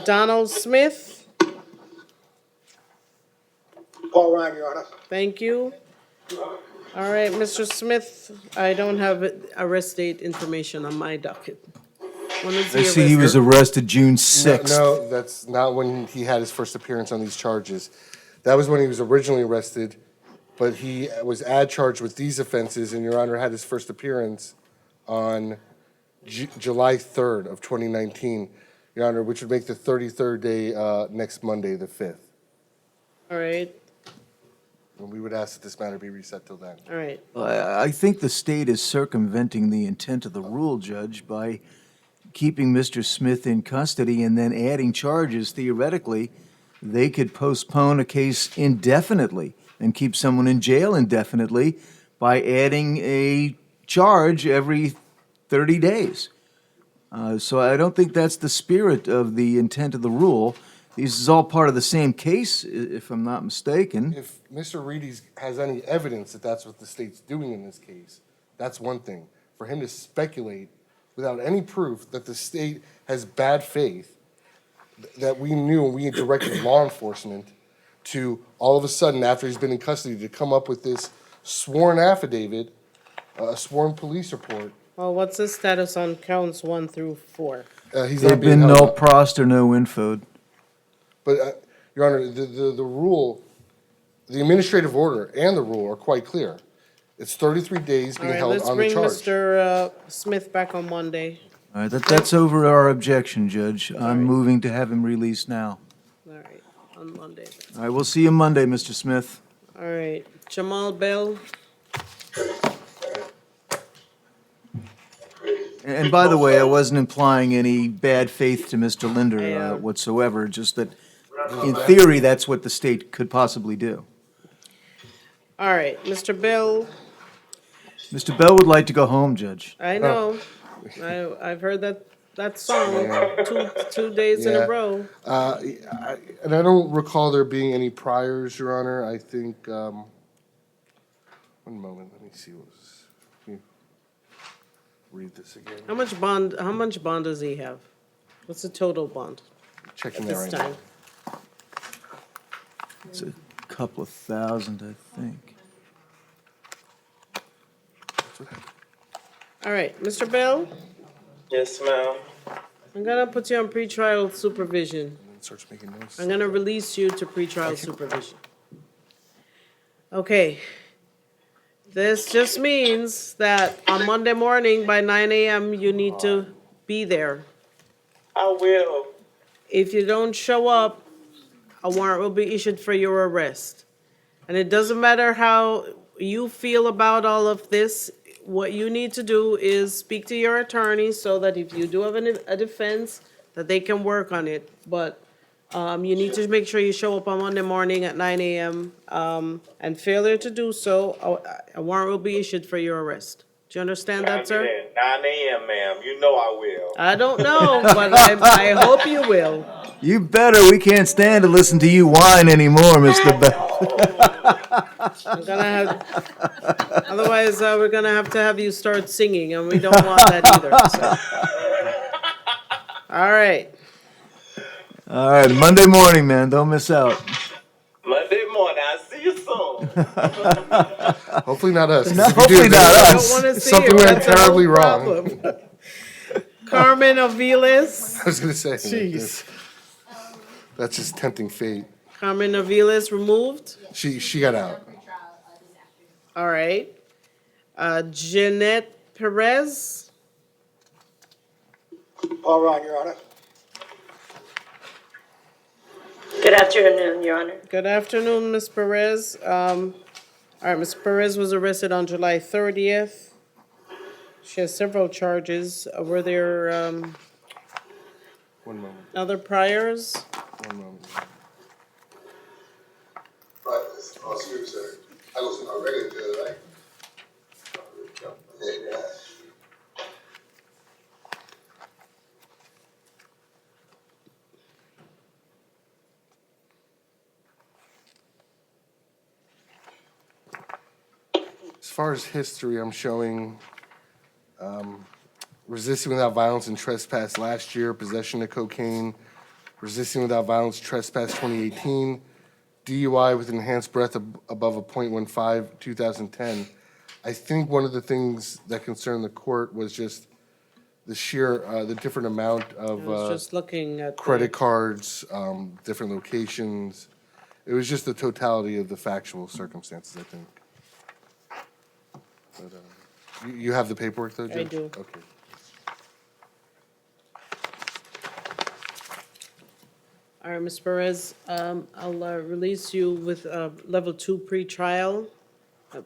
Speaker 1: Donald Smith?
Speaker 15: Paul Ryan, Your Honor.
Speaker 1: Thank you. All right, Mr. Smith, I don't have arrest date information on my docket. When was
Speaker 2: I
Speaker 1: he
Speaker 2: see he was
Speaker 1: arrested?
Speaker 2: arrested June 6th.
Speaker 3: No, that's not when he had his first appearance on these charges. That was when he was originally arrested, but he was charged with these offenses, and Your Honor had his first appearance on July 3rd of 2019, Your Honor, which would make the 33rd day next Monday, the 5th.
Speaker 1: All right,
Speaker 3: And we would ask that this matter be reset till then.
Speaker 1: all right.
Speaker 2: I think the state is circumventing the intent of the rule, Judge, by keeping Mr. Smith in custody and then adding charges. Theoretically, they could postpone a case indefinitely and keep someone in jail indefinitely by adding a charge every 30 days. So I don't think that's the spirit of the intent of the rule. This is all part of the same case, if I'm not mistaken.
Speaker 3: If Mr. Reedy has any evidence that that's what the state's doing in this case, that's one thing. For him to speculate without any proof that the state has bad faith, that we knew and we directed law enforcement to all of a sudden, after he's been in custody, to come up with this sworn affidavit, a sworn police report.
Speaker 1: Well, what's the status on counts 1 through 4?
Speaker 3: He's
Speaker 2: There've
Speaker 3: not being
Speaker 2: been
Speaker 3: held
Speaker 2: no
Speaker 3: up.
Speaker 2: prost or no info.
Speaker 3: But, Your Honor, the rule, the administrative order and the rule are quite clear. It's 33 days
Speaker 1: All
Speaker 3: being
Speaker 1: right,
Speaker 3: held
Speaker 1: let's
Speaker 3: on the
Speaker 1: bring
Speaker 3: charge.
Speaker 1: Mr. Smith back on Monday.
Speaker 2: All right, that's over our objection, Judge. I'm moving to have him released now.
Speaker 1: All right, on Monday.
Speaker 2: All right, we'll see you Monday, Mr. Smith.
Speaker 1: All right, Jamal Bell?
Speaker 2: And by the way, I wasn't implying any bad faith to Mr. Linder
Speaker 1: Yeah.
Speaker 2: whatsoever, just that in theory, that's what the state could possibly do.
Speaker 1: All right, Mr. Bell,
Speaker 2: Mr. Bell would like to go home, Judge.
Speaker 1: I know, I've heard that song two days in
Speaker 3: Yeah.
Speaker 1: a row.
Speaker 3: And I don't recall there being any priors, Your Honor. I think, one moment, let me see what was, let me read this again.
Speaker 1: How much bond does he have? What's the total bond
Speaker 3: Checking
Speaker 1: at
Speaker 3: that
Speaker 1: this
Speaker 3: right now.
Speaker 1: time?
Speaker 2: It's a couple of thousand, I think.
Speaker 1: All right, Mr. Bell,
Speaker 5: Yes, ma'am.
Speaker 1: I'm gonna put you on pretrial supervision.
Speaker 3: And then starts making noise.
Speaker 1: I'm gonna release you to pretrial supervision. Okay. This just means that on Monday morning by 9 a.m., you need to be there.
Speaker 5: I will.
Speaker 1: If you don't show up, a warrant will be issued for your arrest. And it doesn't matter how you feel about all of this, what you need to do is speak to your attorney so that if you do have a defense, that they can work on it. But you need to make sure you show up on Monday morning at 9 a.m. And failure to do so, a warrant will be issued for your arrest. Do you understand that, sir?
Speaker 5: 9 a.m., ma'am. You know I will.
Speaker 1: I don't know, but I hope you will.
Speaker 2: You better. We can't stand to listen to you whine anymore, Mr. Bell.
Speaker 1: Otherwise, we're gonna have to have you start singing, and we don't want that either. So. All right.
Speaker 2: All right, Monday morning, man. Don't miss out.
Speaker 5: Monday morning. I'll see you soon.
Speaker 3: Hopefully not us. 'cause
Speaker 2: No,
Speaker 3: if you do,
Speaker 2: hopefully
Speaker 3: then
Speaker 2: not
Speaker 1: I
Speaker 2: us.
Speaker 1: don't want to see
Speaker 3: Something
Speaker 1: you.
Speaker 3: went
Speaker 1: That's the whole
Speaker 3: terribly wrong.
Speaker 1: problem. Carmen Aviles.
Speaker 3: I was gonna say.
Speaker 1: Jeez.
Speaker 3: That's just tempting fate.
Speaker 1: Carmen Aviles removed.
Speaker 3: She got out.
Speaker 1: All right. Jeanette Perez.
Speaker 15: Paul Ron, Your Honor.
Speaker 17: Good afternoon, Your Honor.
Speaker 1: Good afternoon, Ms. Perez. All right, Ms. Perez was arrested on July 30th. She has several charges. Were there
Speaker 3: One moment.
Speaker 1: other priors?
Speaker 3: One moment.
Speaker 18: Right, I'll see you, sir. I was in my regular jail, right? Yeah.
Speaker 3: As far as history, I'm showing resisting without violence and trespass last year, possession of cocaine, resisting without violence, trespass 2018, DUI with enhanced breath above a .15, 2010. I think one of the things that concerned the court was just the sheer, the different amount
Speaker 1: I was
Speaker 3: of
Speaker 1: just looking at
Speaker 3: credit cards, different locations. It was just the totality of the factual circumstances, I think. But, you have the paperwork though, Judge?
Speaker 1: I do.
Speaker 3: Okay.
Speaker 1: All right, Ms. Perez, I'll release you with level 2 pretrial.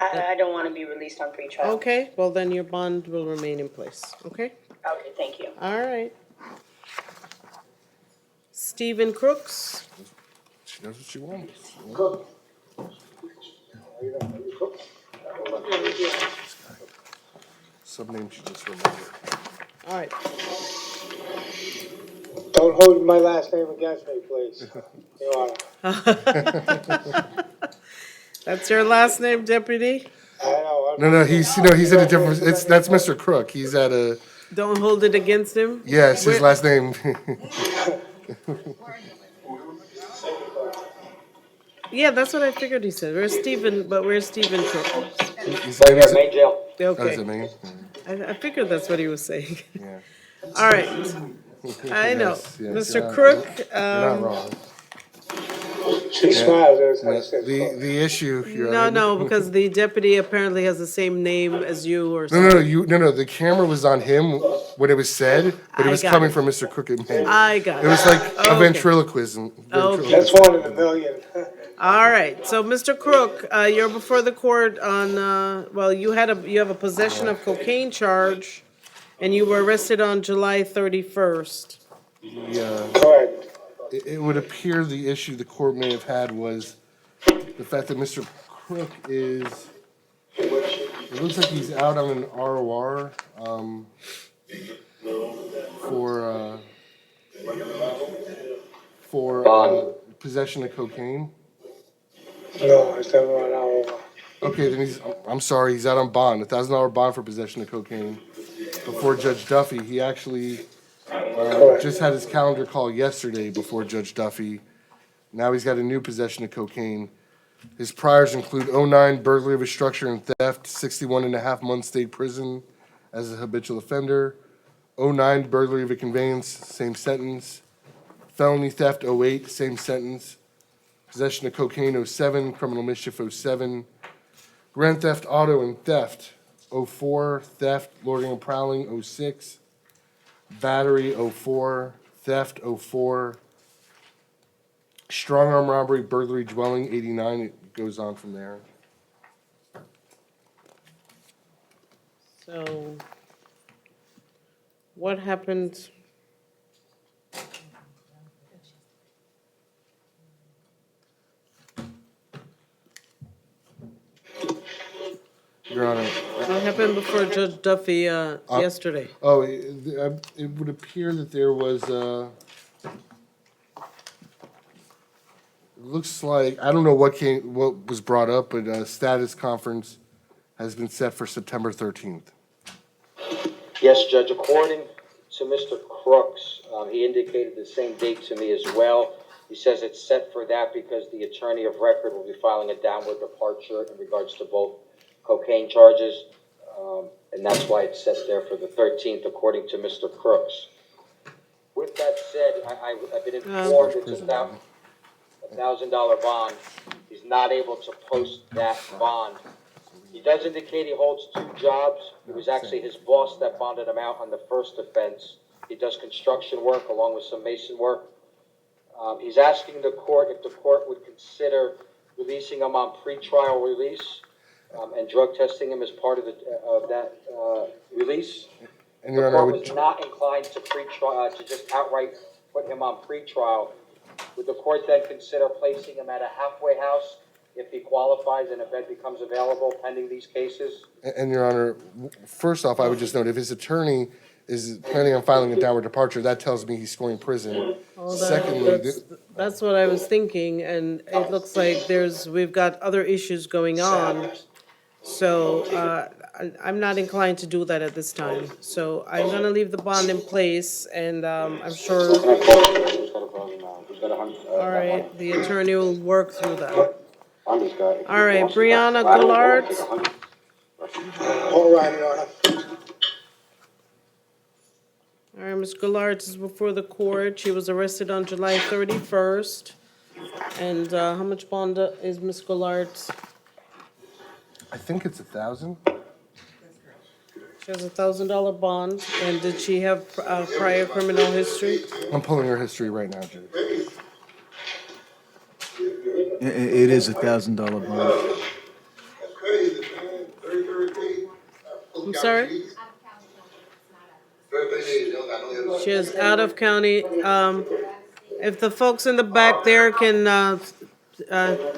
Speaker 17: I don't want to be released on pretrial.
Speaker 1: Okay, well then your bond will remain in place, okay?
Speaker 17: Okay, thank you.
Speaker 1: All right. Stephen Crooks.
Speaker 3: She knows what she wants.
Speaker 15: Cook.
Speaker 3: Some names she just remembered.
Speaker 1: All right.
Speaker 15: Don't hold my last name against me, please. Your Honor.
Speaker 1: That's your last name, Deputy?
Speaker 15: I know.
Speaker 3: No, he's at a different, that's Mr. Crook. He's at a,
Speaker 1: Don't hold it against him?
Speaker 3: yes, his last name.
Speaker 1: Yeah, that's what I figured he said. Where's Stephen Crooks?
Speaker 3: He's
Speaker 4: Right here, main jail.
Speaker 3: Oh, is
Speaker 1: Okay.
Speaker 3: it me?
Speaker 1: I figured that's what he was saying.
Speaker 3: Yeah.
Speaker 1: All right. I know.
Speaker 3: Yes, yes,
Speaker 1: Mr. Crook,
Speaker 3: you're not wrong.
Speaker 15: She smiles every time she says
Speaker 3: The issue, Your
Speaker 1: no,
Speaker 3: Honor.
Speaker 1: no, because the deputy apparently has the same name as you or
Speaker 3: No,
Speaker 1: something.
Speaker 3: no, the camera was on him when it was said, but it
Speaker 1: I
Speaker 3: was
Speaker 1: got
Speaker 3: coming
Speaker 1: it.
Speaker 3: from Mr. Crooked Man.
Speaker 1: I got it.
Speaker 3: It was like a
Speaker 1: Okay.
Speaker 3: ventriloquism.
Speaker 1: Okay.
Speaker 15: That's one in a million.
Speaker 1: All right, so Mr. Crook, you're before the court on, well, you have a possession of cocaine charge, and you were arrested on July 31st.
Speaker 3: Yeah.
Speaker 15: Correct.
Speaker 3: It would appear the issue the court may have had was the fact that Mr. Crook is, it looks like he's out on an ROR, for possession of cocaine.
Speaker 15: No, it's never on our.
Speaker 3: Okay, then I'm sorry, he's out on bond, $1,000 bond for possession of cocaine. Before Judge Duffy, he actually just had his calendar call yesterday before Judge Duffy. Now he's got a new possession of cocaine. His priors include 09 burglary of a structure and theft, 61 and a half months state prison as a habitual offender. 09 burglary of a conveyance, same sentence. Felony theft 08, same sentence. Possession of cocaine 07, criminal mischief 07. Grand theft auto and theft 04, theft, loitering and prowling 06. Battery 04, theft 04. Strong arm robbery, burglary, dwelling 89. It goes on from there.
Speaker 1: So, what happened?
Speaker 3: Your Honor.
Speaker 1: What happened before Judge Duffy yesterday?
Speaker 3: Oh, it would appear that there was it looks like, I don't know what was brought up, but a status conference has been set for September 13th.
Speaker 4: Yes, Judge, according to Mr. Crooks, he indicated the same date to me as well. He says it's set for that because the attorney of record will be filing a downward departure in regards to both cocaine charges. And that's why it's set there for the 13th, according to Mr. Crooks. With that said, I've been informed it's $1,000 bond. He's not able to post that bond. He does indicate he holds 2 jobs. It was actually his boss that bonded him out on the first offense. He does construction work along with some mason work. He's asking the court if the court would consider releasing him on pretrial release and drug testing him as part of that release.
Speaker 3: And
Speaker 4: The
Speaker 3: Your Honor, I
Speaker 4: court
Speaker 3: would,
Speaker 4: was not inclined to to just outright put him on pretrial. Would the court then consider placing him at a halfway house if he qualifies and a bed becomes available pending these cases?
Speaker 3: and Your Honor, first off, I would just note, if his attorney is planning on filing a downward departure, that tells me he's scoring prison.
Speaker 1: Hold on,
Speaker 3: Secondly,
Speaker 1: that's what I was thinking, and it looks like we've got other issues going on. So, I'm not inclined to do that at this time. So I'm gonna leave the bond in place, and, I'm sure, all right, the attorney will work through that. All right, Brianna Goulart.
Speaker 15: All right, Your Honor.
Speaker 1: All right, Ms. Goulart is before the court. She was arrested on July 31st. And, how much bond is Ms. Goulart?
Speaker 3: I think it's 1,000.
Speaker 1: She has $1,000 bond, and did she have prior criminal history?
Speaker 3: I'm pulling her history right now, Judge.
Speaker 2: It is $1,000 bond.
Speaker 18: That's crazy, man. 33 days.
Speaker 1: I'm sorry?
Speaker 18: 33 days, you don't got no other-
Speaker 1: She is out of county. If the folks in the back there can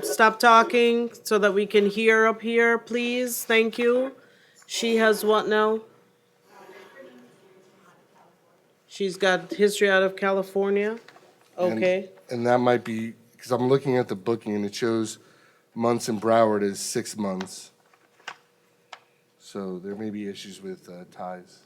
Speaker 1: stop talking so that we can hear up here, please, thank you. She has what now? She's got history out of California? Okay.
Speaker 3: And that might be, because I'm looking at the booking and it shows months in Broward is 6 months. So there may be issues with ties.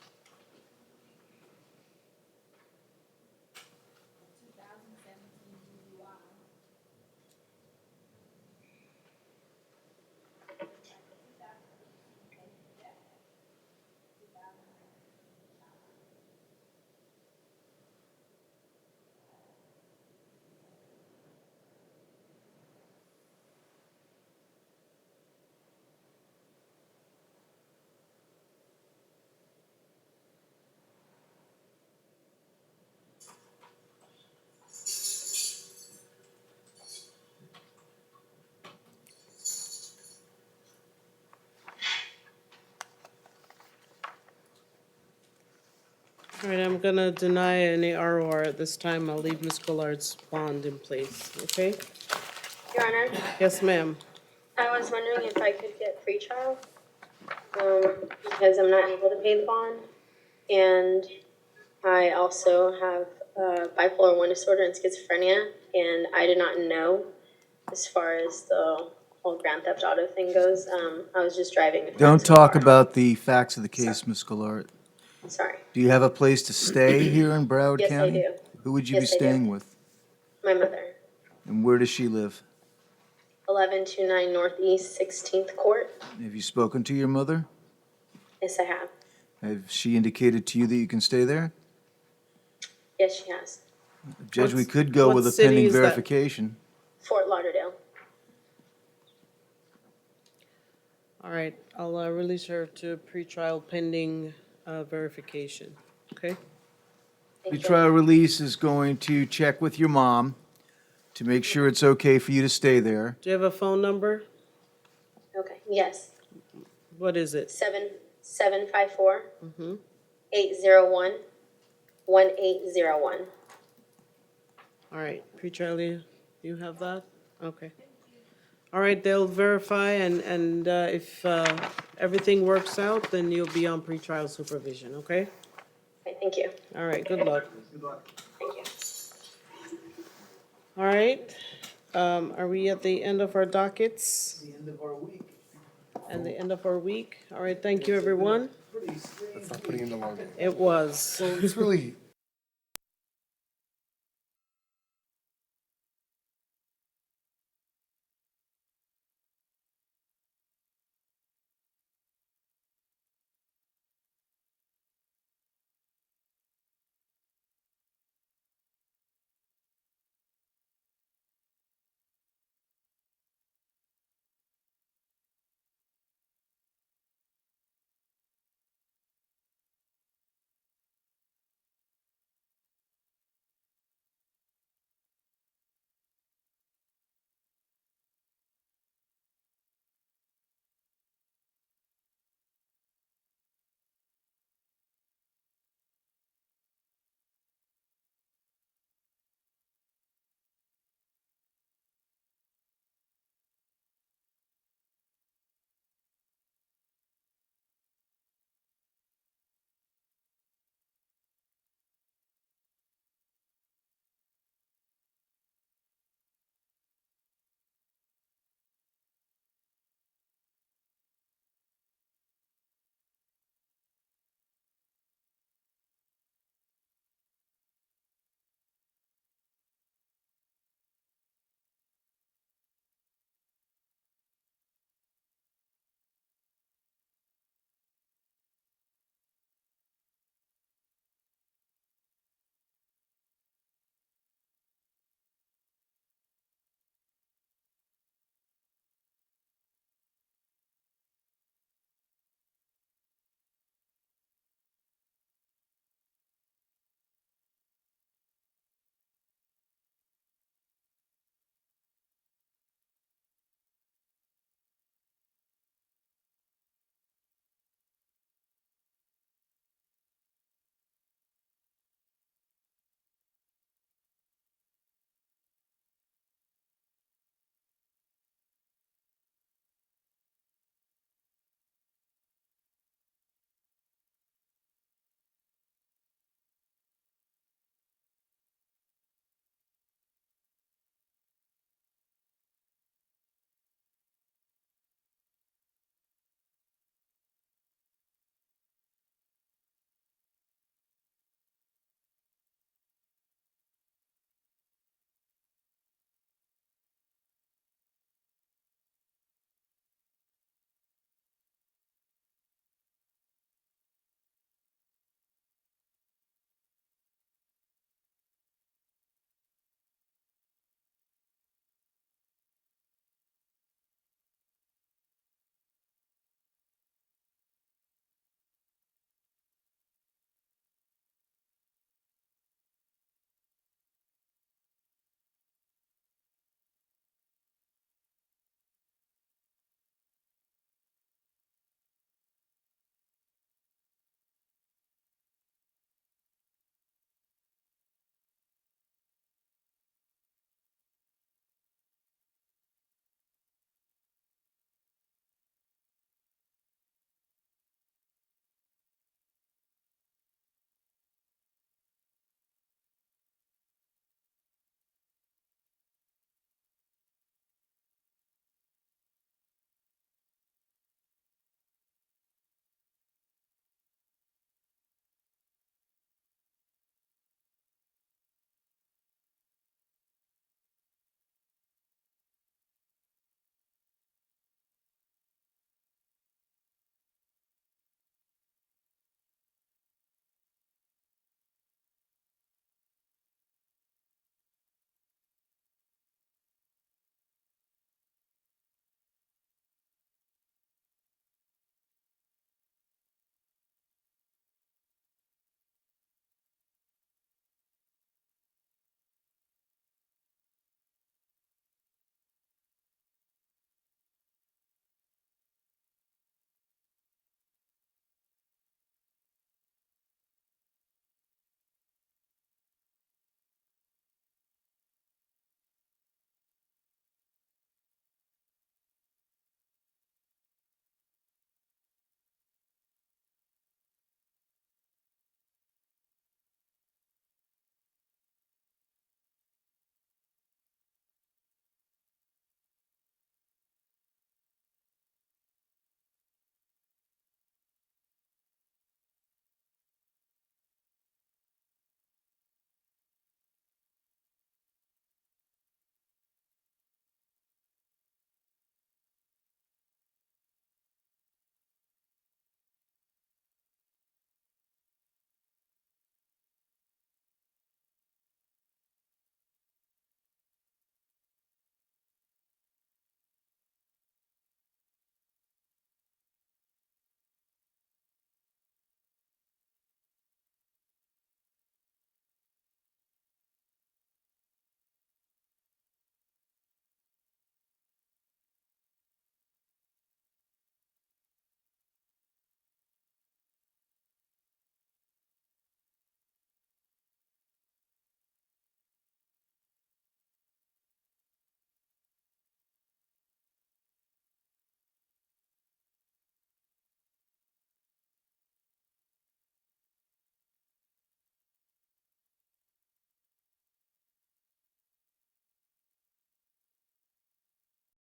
Speaker 1: All right, I'm gonna deny any ROR at this time. I'll leave Ms. Goulart's bond in place, okay?
Speaker 8: Your Honor,
Speaker 1: Yes, ma'am.
Speaker 8: I was wondering if I could get pretrial, because I'm not able to pay the bond. And I also have bipolar 1 disorder and schizophrenia, and I did not know as far as the whole Grand Theft Auto thing goes. I was just driving.
Speaker 2: Don't talk about the facts of the case, Ms. Goulart.
Speaker 8: Sorry.
Speaker 2: Do you have a place to stay here in Broward
Speaker 8: Yes, I
Speaker 2: County?
Speaker 8: do.
Speaker 2: Who would you be
Speaker 8: Yes, I do.
Speaker 2: staying with?
Speaker 8: My mother.
Speaker 2: And where does she live?
Speaker 8: 1129 Northeast 16th Court.
Speaker 2: Have you spoken to your mother?
Speaker 8: Yes, I have.
Speaker 2: Have she indicated to you that you can stay there?
Speaker 8: Yes, she has.
Speaker 2: Judge, we could go
Speaker 1: what
Speaker 2: with a
Speaker 1: city
Speaker 2: pending
Speaker 1: is that?
Speaker 2: verification.
Speaker 8: Fort Lauderdale.
Speaker 1: All right, I'll release her to pretrial pending verification, okay?
Speaker 2: The trial release is going to check with your mom to make sure it's okay for you to stay there.
Speaker 1: Do you have a phone number?
Speaker 8: Okay, yes.
Speaker 1: What is it?
Speaker 8: 754
Speaker 1: Mm-hmm.
Speaker 8: 801 1801.
Speaker 1: All right, pretrial, you have that? Okay. All right, they'll verify, and if everything works out, then you'll be on pretrial supervision, okay?
Speaker 8: Okay, thank you.
Speaker 1: All right, good luck.
Speaker 8: Thank you.
Speaker 1: All right, are we at the end of our dockets?
Speaker 2: The end of our week.
Speaker 1: And the end of our week? All right, thank you, everyone.
Speaker 3: That's not putting in the long game.
Speaker 1: It was.
Speaker 3: It's really